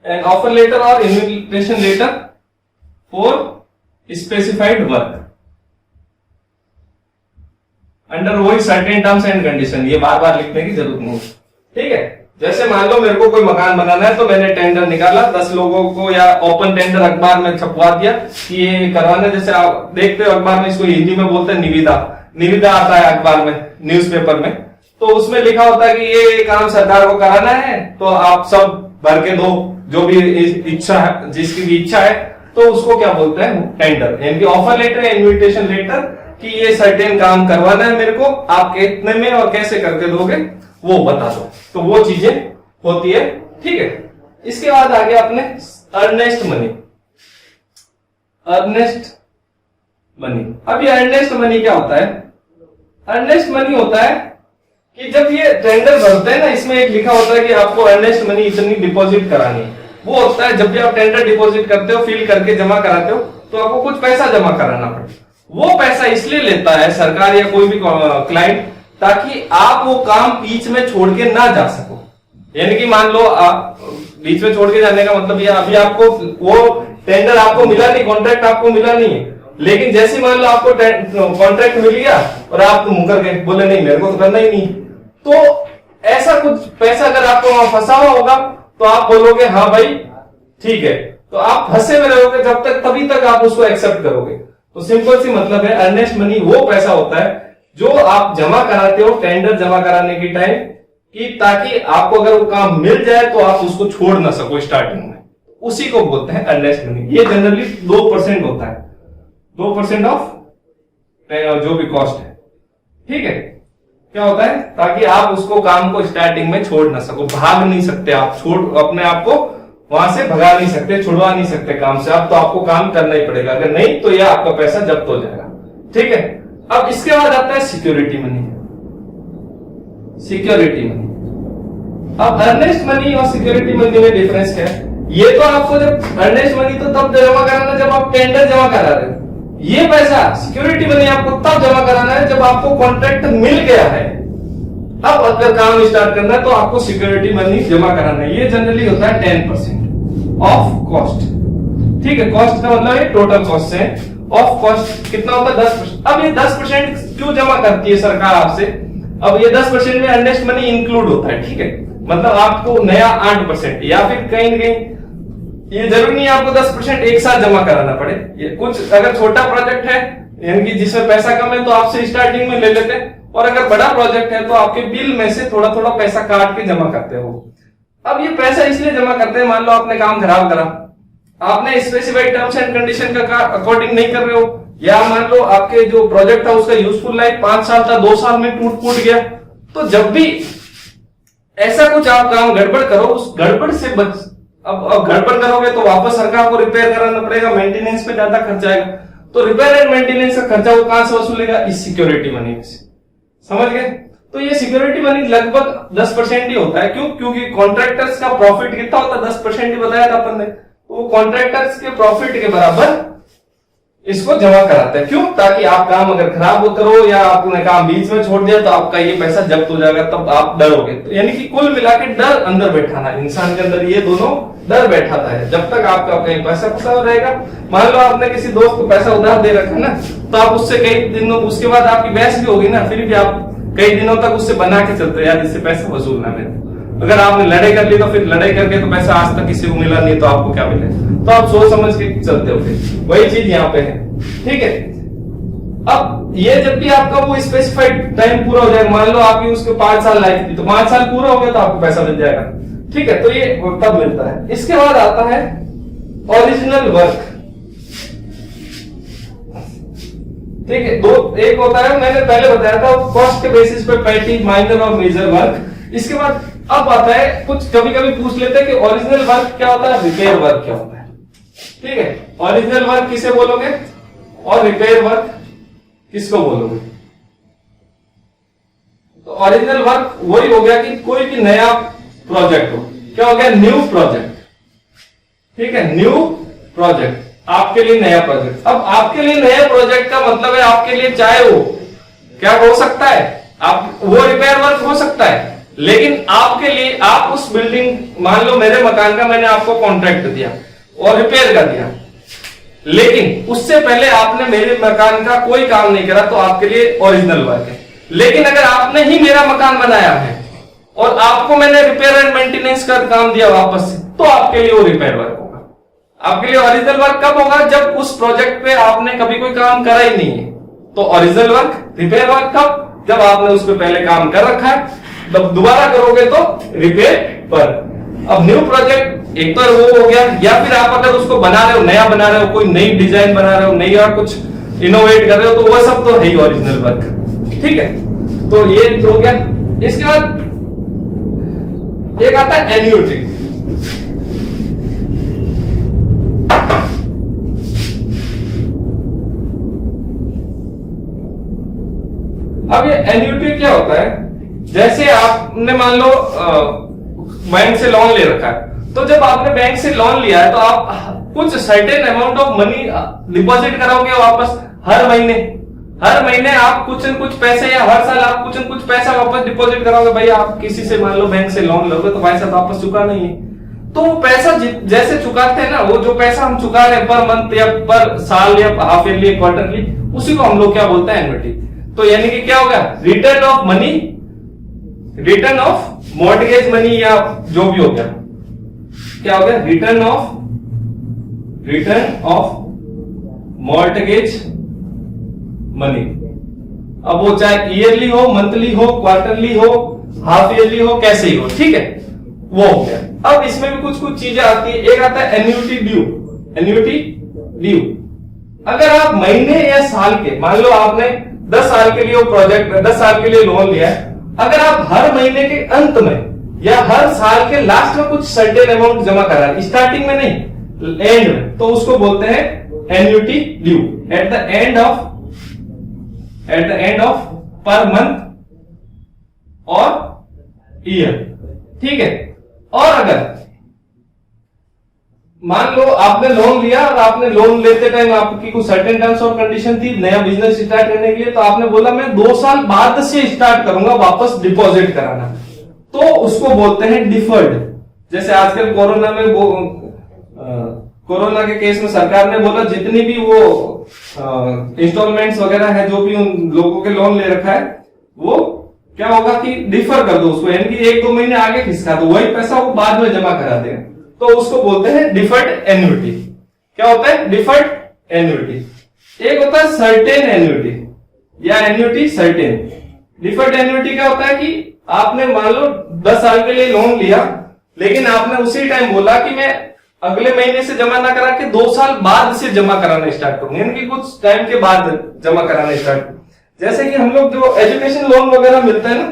एन ऑफर लेटर और invitation letter for specified work under वही सर्टेन टर्म्स एंड कंडीशन। ये बार बार लिखने की जरूरत नहीं, ठीक है। जैसे मान लो मेरे को कोई मकान बनाना है, तो मैंने टेंडर निकाला 10 लोगों को, या ओपन टेंडर अखबार में छपवा दिया कि ये करवाना। जैसे आप देखते हो अखबार में, इसको हिंदी में बोलते हैं निविदा। निविदा आता है अखबार में, न्यूज़पेपर में, तो उसमें लिखा होता है कि ये काम सरकार को कराना है, तो आप सब भर के दो, जो भी इच्छा है, जिसकी भी इच्छा है, तो उसको क्या बोलते हैं? टेंडर। यानी कि ऑफर लेटर या इन्विटेशन लेटर कि ये सर्टेन काम करवाना है मेरे को, आप कितने में और कैसे करके दोगे, वो बता दो। तो वो चीजें होती है, ठीक है। इसके बाद आ गया अपने अर्नेस्ट मनी। अर्नेस्ट मनी, अब ये अर्नेस्ट मनी क्या होता है? अर्नेस्ट मनी होता है कि जब ये टेंडर भरते हैं ना, इसमें एक लिखा होता है कि आपको अर्नेस्ट मनी इतनी डिपॉजिट करानी है। वो होता है जब भी आप टेंडर डिपॉजिट करते हो, फिल करके जमा कराते हो, तो आपको कुछ पैसा जमा कराना पड़े। वो पैसा इसलिए लेता है सरकार या कोई भी क्लाइंट, ताकि आप वो काम बीच में छोड़ के ना जा सको। यानी कि मान लो आप बीच में छोड़ के जाने का मतलब ये, अभी आपको वो टेंडर आपको मिला नहीं, कॉन्ट्रैक्ट आपको मिला नहीं है, लेकिन जैसे मान लो आपको कॉन्ट्रैक्ट मिल गया और आप मुकर गए, बोले नहीं मेरे को तो करना ही नहीं, तो ऐसा कुछ पैसा अगर आपको वहां फंसा हुआ होगा तो आप बोलोगे हाँ भाई ठीक है, तो आप फंसे में रहोगे जब तक, तभी तक आप उसको एक्सेप्ट करोगे। तो सिंपल सी मतलब है, अर्नेस्ट मनी वो पैसा होता है जो आप जमा कराते हो टेंडर जमा कराने की टाइम, कि ताकि आपको अगर वो काम मिल जाए तो आप उसको छोड़ ना सको स्टार्टिंग में, उसी को बोलते हैं अर्नेस्ट मनी। ये जनरली 2% होता है, 2% ऑफ जो भी कॉस्ट है, ठीक है। क्या होता है? ताकि आप उसको काम को स्टार्टिंग में छोड़ ना सको, भाग नहीं सकते आप, अपने आप को वहां से भगा नहीं सकते, छुड़वा नहीं सकते काम से आप, तो आपको काम करना ही पड़ेगा, अगर नहीं तो यह आपका पैसा जब्त हो जाएगा, ठीक है। अब इसके बाद आता है सिक्योरिटी मनी। सिक्योरिटी मनी, अब अर्नेस्ट मनी और सिक्योरिटी मनी में डिफरेंस क्या है? ये तो आपको जब अर्नेस्ट मनी तो तब जमा कराना जब आप टेंडर जमा करा रहे हो, ये पैसा सिक्योरिटी मनी आपको तब जमा कराना है जब आपको कॉन्ट्रैक्ट मिल गया है। अब अगर काम स्टार्ट करना है तो आपको सिक्योरिटी मनी जमा कराना है। ये जनरली होता है 10% ऑफ कॉस्ट, ठीक है। कॉस्ट का मतलब है टोटल कॉस्ट से, ऑफ कॉस्ट कितना होता है? 10%। अब ये 10% क्यों जमा करती है सरकार आपसे? अब ये 10% में अर्नेस्ट मनी इंक्लूड होता है, ठीक है। मतलब आपको नया 8% या फिर कहीं न कहीं, ये जरूरी नहीं आपको 10% एक साथ जमा कराना पड़े। ये कुछ अगर छोटा प्रोजेक्ट है यानी कि जिसमें पैसा कम है तो आपसे स्टार्टिंग में ले लेते हैं, और अगर बड़ा प्रोजेक्ट है तो आपके बिल में से थोड़ा थोड़ा पैसा काट के जमा करते हो। अब ये पैसा इसलिए जमा करते हैं, मान लो आपने काम खराब करा, आपने स्पेसिफाइड टर्म्स एंड कंडीशन का अकॉर्डिंग नहीं कर रहे हो, या मान लो आपके जो प्रोजेक्ट था उसका यूजफुल लाइफ 5 साल था, 2 साल में टूट गया, तो जब भी ऐसा कुछ आप काम गड़बड़ करो, उस गड़बड़ से बच, अब गड़बड़ करोगे तो वापस सरकार को रिपेयर कराना पड़ेगा, मेंटेनेंस पे ज्यादा खर्चा आएगा, तो रिपेयर एंड मेंटेनेंस का खर्चा वो कहां से वसूलेगा? इस सिक्योरिटी मनी से, समझ गए? तो ये सिक्योरिटी मनी लगभग 10% ही होता है। क्यों? क्योंकि कॉन्ट्रैक्टर्स का प्रॉफिट कितना होता है? 10% ही बताया था अपन ने, तो वो कॉन्ट्रैक्टर्स के प्रॉफिट के बराबर इसको जमा कराते हैं। क्यों? ताकि आप काम अगर खराब करो या आपने काम बीच में छोड़ दिया तो आपका ये पैसा जब्त हो जाएगा, तब आप डरोगे। तो यानी कि कुल मिला के डर अंदर बैठाना, इंसान के अंदर ये दोनों डर बैठाता है। जब तक आपका कहीं पैसा फंसा रहेगा, मान लो आपने किसी दोस्त को पैसा उधार दे रखा ना, तो आप उससे कई दिनों, उसके बाद आपकी बहस भी होगी ना, फिर भी आप कई दिनों तक उससे बना के चलते यार इससे पैसा वसूलना मेरे। अगर आपने लड़ाई कर ली तो फिर लड़ाई करके तो पैसा आज तक किसी को मिला नहीं, तो आपको क्या मिले? तो आप सोच समझ के चलते हो। फिर वही चीज यहाँ पे है, ठीक है। अब ये जब भी आपका वो स्पेसिफाइड टाइम पूरा हो जाएगा, मान लो आपकी उसके 5 साल लाइफ थी, तो 5 साल पूरा हो गया तो आपको पैसा मिल जाएगा, ठीक है। तो ये तब मिलता है। इसके बाद आता है ओरिजिनल वर्क, ठीक है। दो, एक होता है मैंने पहले बताया था कॉस्ट के बेसिस पे पेटी, माइनर और मेजर वर्क। इसके बाद अब आता है कुछ कभी कभी पूछ लेते हैं कि ओरिजिनल वर्क क्या होता है, रिपेयर वर्क क्या होता है, ठीक है। ओरिजिनल वर्क किसे बोलोगे और रिपेयर वर्क किसको बोलोगे? तो ओरिजिनल वर्क वही हो गया कि कोई भी नया प्रोजेक्ट हो, क्या हो गया? न्यू प्रोजेक्ट, ठीक है। न्यू प्रोजेक्ट आपके लिए नया प्रोजेक्ट। अब आपके लिए नया प्रोजेक्ट का मतलब है आपके लिए चाहे वो क्या हो सकता है, आप वो रिपेयर वर्क हो सकता है, लेकिन आपके लिए आप उस बिल्डिंग, मान लो मेरे मकान का मैंने आपको कॉन्ट्रैक्ट दिया और रिपेयर कर दिया, लेकिन उससे पहले आपने मेरे मकान का कोई काम नहीं करा, तो आपके लिए ओरिजिनल वर्क है। लेकिन अगर आपने ही मेरा मकान बनाया है और आपको मैंने रिपेयर एंड मेंटेनेंस का काम दिया वापस से, तो आपके लिए वो रिपेयर वर्क होगा। आपके लिए ओरिजिनल वर्क कब होगा? जब उस प्रोजेक्ट पे आपने कभी कोई काम करा ही नहीं है, तो ओरिजिनल वर्क। रिपेयर वर्क कब? जब आपने उस पर पहले काम कर रखा है, तब दोबारा करोगे तो रिपेयर वर्क। अब न्यू प्रोजेक्ट एक तो वो हो गया, या फिर आप अगर उसको बना रहे हो, नया बना रहे हो, कोई नई डिजाइन बना रहे हो, नई या कुछ इनोवेट कर रहे हो, तो वो सब तो है ही ओरिजिनल वर्क, ठीक है। तो ये हो गया। इसके बाद एक आता है एन्युटी। अब ये एन्युटी क्या होता है, जैसे आपने मान लो बैंक से लोन ले रखा है, तो जब आपने बैंक से लोन लिया है तो आप कुछ certain amount of money deposit कराओगे वापस हर महीने आप कुछ न कुछ पैसे, या हर साल आप कुछ न कुछ पैसा वापस डिपॉजिट कराओगे। भाई आप किसी से मान लो बैंक से लोन लोगे तो पैसा तो वापस चुका नहीं है, तो वो पैसा जैसे चुकाते हैं ना, वो जो पैसा हम चुका रहे हैं पर मंथ या पर साल या हाफ ईयरली क्वार्टरली, उसी को हम लोग क्या बोलते हैं, एन्युटी। तो यानी कि क्या होगा, return of money, return of mortgage money, या जो भी हो गया, क्या हो गया, रिटर्न ऑफ मॉर्टगेज मनी। अब वो चाहे ईयरली हो, मंथली हो, क्वार्टरली हो, हाफ ईयरली हो, कैसे ही हो, ठीक है, वो हो गया। अब इसमें भी कुछ कुछ चीजें आती है। एक आता है एन्युटी ड्यू। अगर आप महीने या साल के, मान लो आपने 10 साल के लिए वो प्रोजेक्ट, 10 साल के लिए लोन लिया है, अगर आप हर महीने के अंत में या हर साल के लास्ट में कुछ सर्टेन अमाउंट जमा करा है, स्टार्टिंग में नहीं, एंड में, तो उसको बोलते हैं annuity due. At the end of per month और ईयर, ठीक है। और अगर मान लो आपने लोन लिया और आपने लोन लेते टाइम आपकी कुछ सर्टेन टर्म्स और कंडीशन थी नया बिजनेस स्टार्ट करने के लिए, तो आपने बोला मैं 2 साल बाद से स्टार्ट करूंगा वापस डिपॉजिट कराना, तो उसको बोलते हैं डिफर्ड। जैसे आजकल कोरोना में कोरोना के केस में सरकार ने बोला जितनी भी वो इंस्टॉलमेंट्स वगैरह है, जो भी उन लोगों के लोन ले रखा है, वो क्या होगा कि डिफर कर दो उसको, यानी कि 1-2 महीने आगे खिसका दो, वही पैसा वो बाद में जमा करा देगा, तो उसको बोलते हैं डिफर्ड एन्युटी। क्या होता है, डिफर्ड एन्युटी। एक होता है सर्टेन एन्युटी या एन्युटी सर्टेन। डिफर्ड एन्युटी क्या होता है कि आपने मान लो 10 साल के लिए लोन लिया, लेकिन आपने उसी टाइम बोला कि मैं अगले महीने से जमा ना करा के 2 साल बाद से जमा कराना स्टार्ट करूंगा, यानी कि कुछ टाइम के बाद जमा कराना स्टार्ट। जैसे कि हम लोग जो एजुकेशन लोन वगैरह मिलता है ना,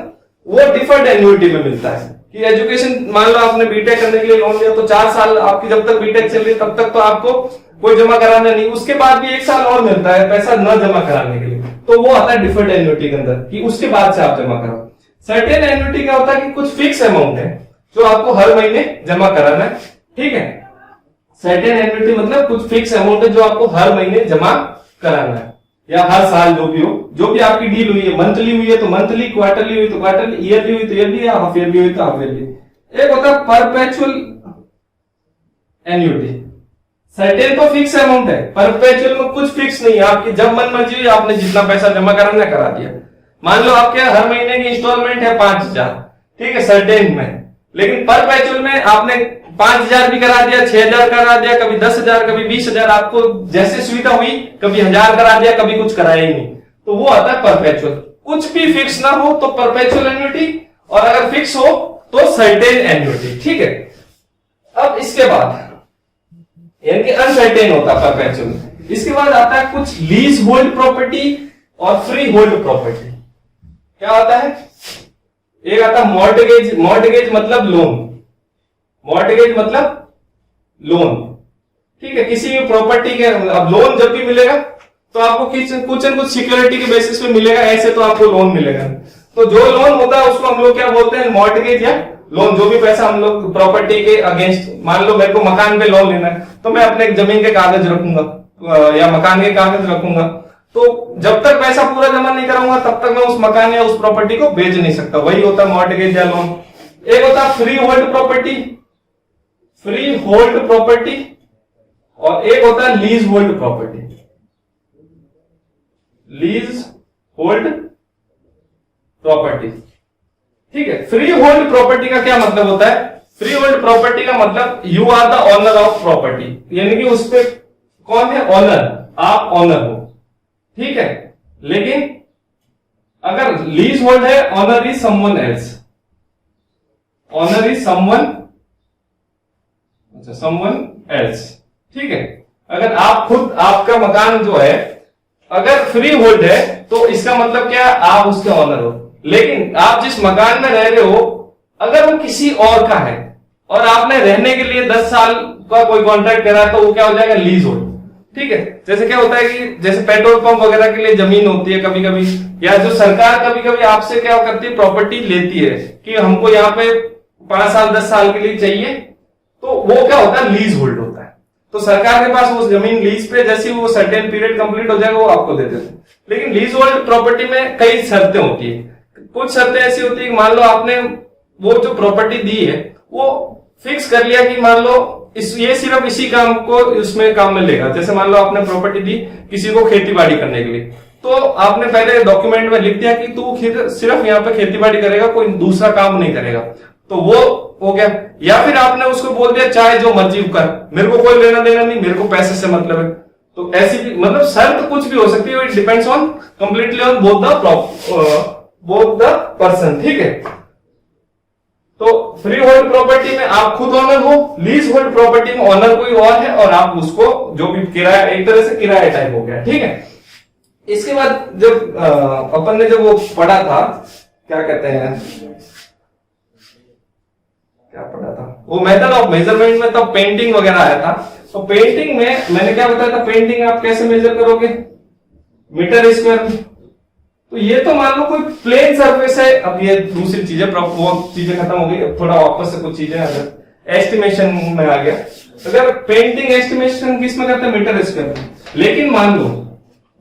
वो डिफर्ड एन्युटी में मिलता है कि एजुकेशन, मान लो आपने बीटेक करने के लिए लोन लिया, तो 4 साल आपकी जब तक बीटेक चल रही है तब तक तो आपको कोई जमा कराना नहीं, उसके बाद भी 1 साल और मिलता है पैसा न जमा कराने के लिए, तो वो आता है डिफर्ड एन्युटी के अंदर कि उसके बाद से आप जमा कराओ। सर्टेन एन्युटी क्या होता है कि कुछ फिक्स अमाउंट है जो आपको हर महीने जमा कराना है, ठीक है। सर्टेन एन्युटी मतलब कुछ फिक्स अमाउंट है जो आपको हर महीने जमा कराना है, या हर साल जो भी हो, जो भी आपकी डील हुई है, मंथली हुई है तो मंथली, क्वार्टरली हुई तो क्वार्टरली, ईयरली हुई तो ईयरली, या हाफ ईयरली हुई तो हाफ ईयरली। एक होता है परपेचुअल एन्युटी। सर्टेन तो फिक्स अमाउंट है, परपेचुअल में कुछ फिक्स नहीं है, आपकी जब मन मर्जी हुई आपने जितना पैसा जमा कराना करा दिया। मान लो आपके हर महीने की इंस्टॉलमेंट है 5,000, ठीक है, सर्टेन में, लेकिन परपेचुअल में आपने 5,000 भी करा दिया, 6,000 करा दिया, कभी 10,000, कभी 20,000, आपको जैसे सुविधा हुई, कभी 1,000 करा दिया, कभी कुछ कराया ही नहीं, तो वो आता है परपेचुअल। कुछ भी फिक्स ना हो तो परपेचुअल एन्युटी, और अगर फिक्स हो तो सर्टेन एन्युटी, ठीक है। अब इसके बाद यानी कि अनसर्टेन होता है परपेचुअल। इसके बाद आता है कुछ लीज होल्ड प्रॉपर्टी और फ्री होल्ड प्रॉपर्टी। क्या होता है, एक आता है मॉर्टगेज। मॉर्टगेज मतलब लोन, मॉर्टगेज मतलब लोन, ठीक है, किसी भी प्रॉपर्टी के। अब लोन जब भी मिलेगा तो आपको कुछ न कुछ सिक्योरिटी के बेसिस पे मिलेगा, ऐसे तो आपको लोन मिलेगा। तो जो लोन होता है उसको हम लोग क्या बोलते हैं, मॉर्टगेज या लोन। जो भी पैसा हम लोग प्रॉपर्टी के अगेंस्ट, मान लो मेरे को मकान पे लोन लेना है, तो मैं अपने जमीन के कागज रखूंगा या मकान के कागज रखूंगा, तो जब तक पैसा पूरा जमा नहीं कराऊंगा तब तक मैं उस मकान या उस प्रॉपर्टी को बेच नहीं सकता। वही होता है मॉर्टगेज या लोन। एक होता है free hold property, free hold property, और एक होता है lease hold property, lease hold property, ठीक है। फ्री होल्ड प्रॉपर्टी का क्या मतलब होता है, फ्री होल्ड प्रॉपर्टी का मतलब you are the owner of property, यानी कि उस पर कौन है, ऑनर, आप ऑनर हो, ठीक है। लेकिन अगर लीज होल्ड है, owner is someone else, owner is someone, अच्छा समवन एल्स, ठीक है। अगर आप खुद, आपका मकान जो है अगर फ्री होल्ड है तो इसका मतलब क्या, आप उसके ऑनर हो, लेकिन आप जिस मकान में रह रहे हो अगर वो किसी और का है और आपने रहने के लिए 10 साल का कोई कॉन्ट्रैक्ट करा तो वो क्या हो जाएगा, लीज होल्ड। ठीक है, जैसे क्या होता है कि जैसे पेट्रोल पंप वगैरह के लिए जमीन होती है कभी कभी, या जो सरकार कभी कभी आपसे क्या करती है, प्रॉपर्टी लेती है कि हमको यहाँ पे 5 साल 10 साल के लिए चाहिए, तो वो क्या होता है, लीज होल्ड होता है। तो सरकार के पास वो जमीन लीज पे, जैसे वो सर्टेन पीरियड कंप्लीट हो जाएगा वो आपको दे देते हैं। लेकिन लीज होल्ड प्रॉपर्टी में कई शर्तें होती है। कुछ शर्तें ऐसी होती है कि मान लो आपने वो जो प्रॉपर्टी दी है वो फिक्स कर लिया कि मान लो ये सिर्फ इसी काम को उसमें काम में लेगा। जैसे मान लो आपने प्रॉपर्टी दी किसी को खेती बाड़ी करने के लिए, तो आपने पहले डॉक्यूमेंट में लिख दिया कि तू सिर्फ यहाँ पे खेती बाड़ी करेगा, कोई दूसरा काम नहीं करेगा, तो वो हो गया। या फिर आपने उसको बोल दिया चाहे जो मर्जी कर, मेरे को कोई लेना देना नहीं, मेरे को पैसे से मतलब है। तो ऐसी भी मतलब शर्त कुछ भी हो सकती है, it depends on completely on both the person. ठीक है, तो फ्री होल्ड प्रॉपर्टी में आप खुद ऑनर हो, लीज होल्ड प्रॉपर्टी में ऑनर कोई और है और आप उसको जो भी किराया, एक तरह से किराया टाइप हो गया। ठीक है, इसके बाद जब अपन ने जब वो पढ़ा था, क्या कहते हैं, क्या पढ़ा था, वो मेथड ऑफ मेजरमेंट में तब पेंटिंग वगैरह आया था। तो पेंटिंग में मैंने क्या बताया था, पेंटिंग आप कैसे मेजर करोगे, मीटर स्क्वायर में। तो ये तो मान लो कोई प्लेन सरफेस है, अब ये दूसरी चीजें, वो चीजें खत्म हो गई, थोड़ा वापस से कुछ चीजें अगर एस्टिमेशन में आ गया। अगर पेंटिंग एस्टिमेशन किस में करते हैं, मीटर स्क्वायर में। लेकिन मान लो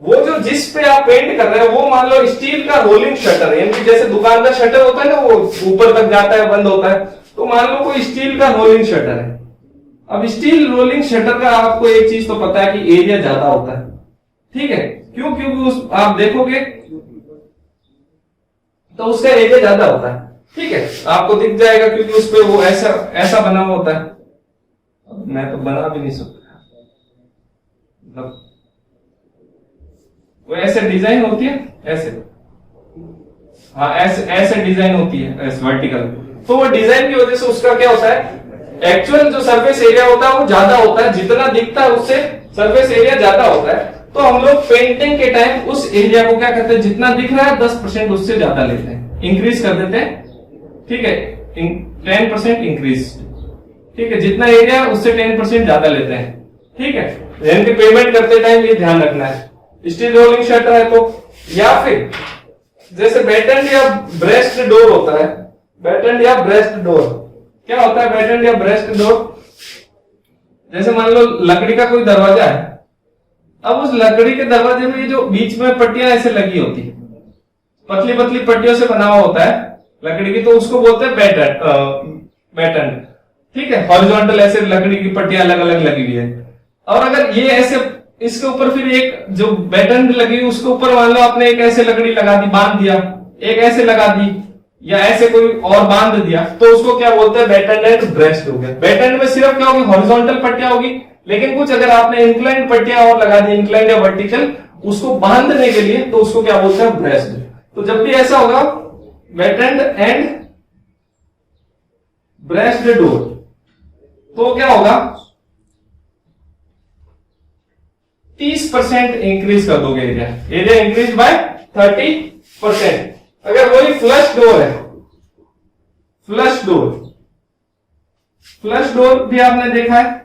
वो जो जिस पे आप पेंट कर रहे हो वो मान लो स्टील का रोलिंग शटर है, यानी जैसे दुकान का शटर होता है ना, वो ऊपर तक जाता है, बंद होता है, तो मान लो कोई स्टील का रोलिंग शटर है। अब स्टील रोलिंग शटर का आपको एक चीज तो पता है कि एरिया ज्यादा होता है। ठीक है, क्यों, क्योंकि आप देखोगे तो उसका एरिया ज्यादा होता है। ठीक है, आपको दिख जाएगा क्योंकि उस पे वो ऐसा बना हुआ होता है। मैं तो बना भी नहीं सकता, मतलब वो ऐसे डिजाइन होती है, ऐसे, हाँ ऐसे डिजाइन होती है, ऐसे वर्टिकल। तो वो डिजाइन की वजह से उसका क्या होता है, एक्चुअल जो सरफेस एरिया होता है वो ज्यादा होता है, जितना दिखता है उससे सरफेस एरिया ज्यादा होता है। तो हम लोग पेंटिंग के टाइम उस एरिया को क्या करते हैं, जितना दिख रहा है 10% उससे ज्यादा लेते हैं, इंक्रीज कर देते हैं। ठीक है, 10% इंक्रीज। ठीक है, जितना एरिया उससे 10% ज्यादा लेते हैं। ठीक है, यानी पेमेंट करते टाइम ये ध्यान रखना है। स्टील रोलिंग शटर है तो, या फिर जैसे बैटेंड या ब्रेस्ट डोर होता है, बैटेंड या ब्रेस्ट डोर क्या होता है, बैटेंड या ब्रेस्ट डोर, जैसे मान लो लकड़ी का कोई दरवाजा है, अब उस लकड़ी के दरवाजे में जो बीच में पट्टियां ऐसे लगी होती है, पतली पतली पट्टियों से बना हुआ होता है लकड़ी की, तो उसको बोलते हैं बैटेंड। ठीक है, हॉरिजॉन्टल ऐसे लकड़ी की पट्टियां अलग अलग लगी हुई है। और अगर ये ऐसे इसके ऊपर फिर एक जो बैटेंड लगी उसके ऊपर मान लो आपने एक ऐसे लकड़ी लगा दी, बांध दिया, एक ऐसे लगा दी, या ऐसे कोई और बांध दिया, तो उसको क्या बोलते हैं, बैटेंड एंड ब्रेस्ट हो गया। बैटेंड में सिर्फ क्या होगी, हॉरिजॉन्टल पट्टियां होगी, लेकिन कुछ अगर आपने इंक्लाइंड पट्टियां और लगा दी, इंक्लाइंड या वर्टिकल, उसको बांधने के लिए, तो उसको क्या बोलते हैं, ब्रेस्ट। तो जब भी ऐसा होगा बैटेंड एंड ब्रेस्ट डोर, तो क्या होगा, 30% इंक्रीज कर दोगे एरिया इंक्रीज बाय 30%। अगर वही फ्लश डोर है, फ्लश डोर भी आपने देखा है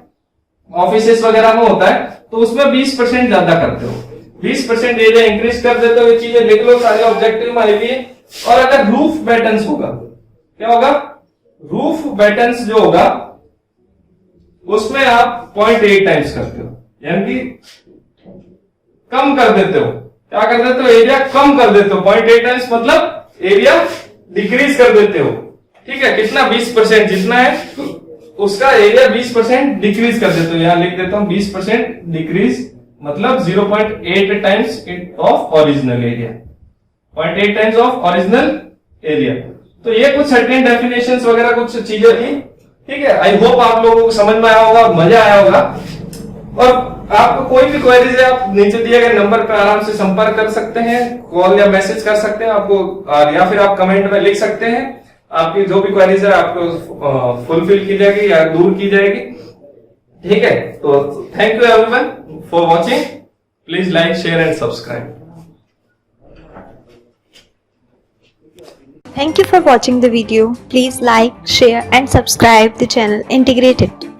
ऑफिसेस वगैरह में होता है, तो उसमें 20% ज्यादा करते हो, 20% एरिया इंक्रीज कर देते हो। ये चीजें लिख लो, सारे ऑब्जेक्टिव में आई हुई है। और अगर रूफ बैटन्स होगा, क्या होगा, रूफ बैटन्स जो होगा उसमें आप 0.8 टाइम्स करते हो, यानी कि कम कर देते हो। क्या कर देते हो, एरिया कम कर देते हो, 0.8 टाइम्स मतलब एरिया डिक्रीज कर देते हो। ठीक है, कितना, 20%, जितना है उसका एरिया 20% डिक्रीज कर देते हो। यहां लिख देता हूं 20% डिक्रीज, मतलब 0.8 times of original area, 0.8 times of original area. तो ये कुछ सर्टेन डेफिनेशंस वगैरह कुछ चीजें थी। ठीक है, आई होप आप लोगों को समझ में आया होगा, मजा आया होगा। और आपको कोई भी क्वेरीज है, आप नीचे दिए गए नंबर पर आराम से संपर्क कर सकते हैं, कॉल या मैसेज कर सकते हैं आपको, या फिर आप कमेंट में लिख सकते हैं। आपकी जो भी क्वेरीज है आपको फुलफिल की जाएगी या दूर की जाएगी। ठीक है, तो thank you everyone for watching. Please like, share and subscribe. Thank you for watching the video. Please like, share and subscribe the channel Integrated.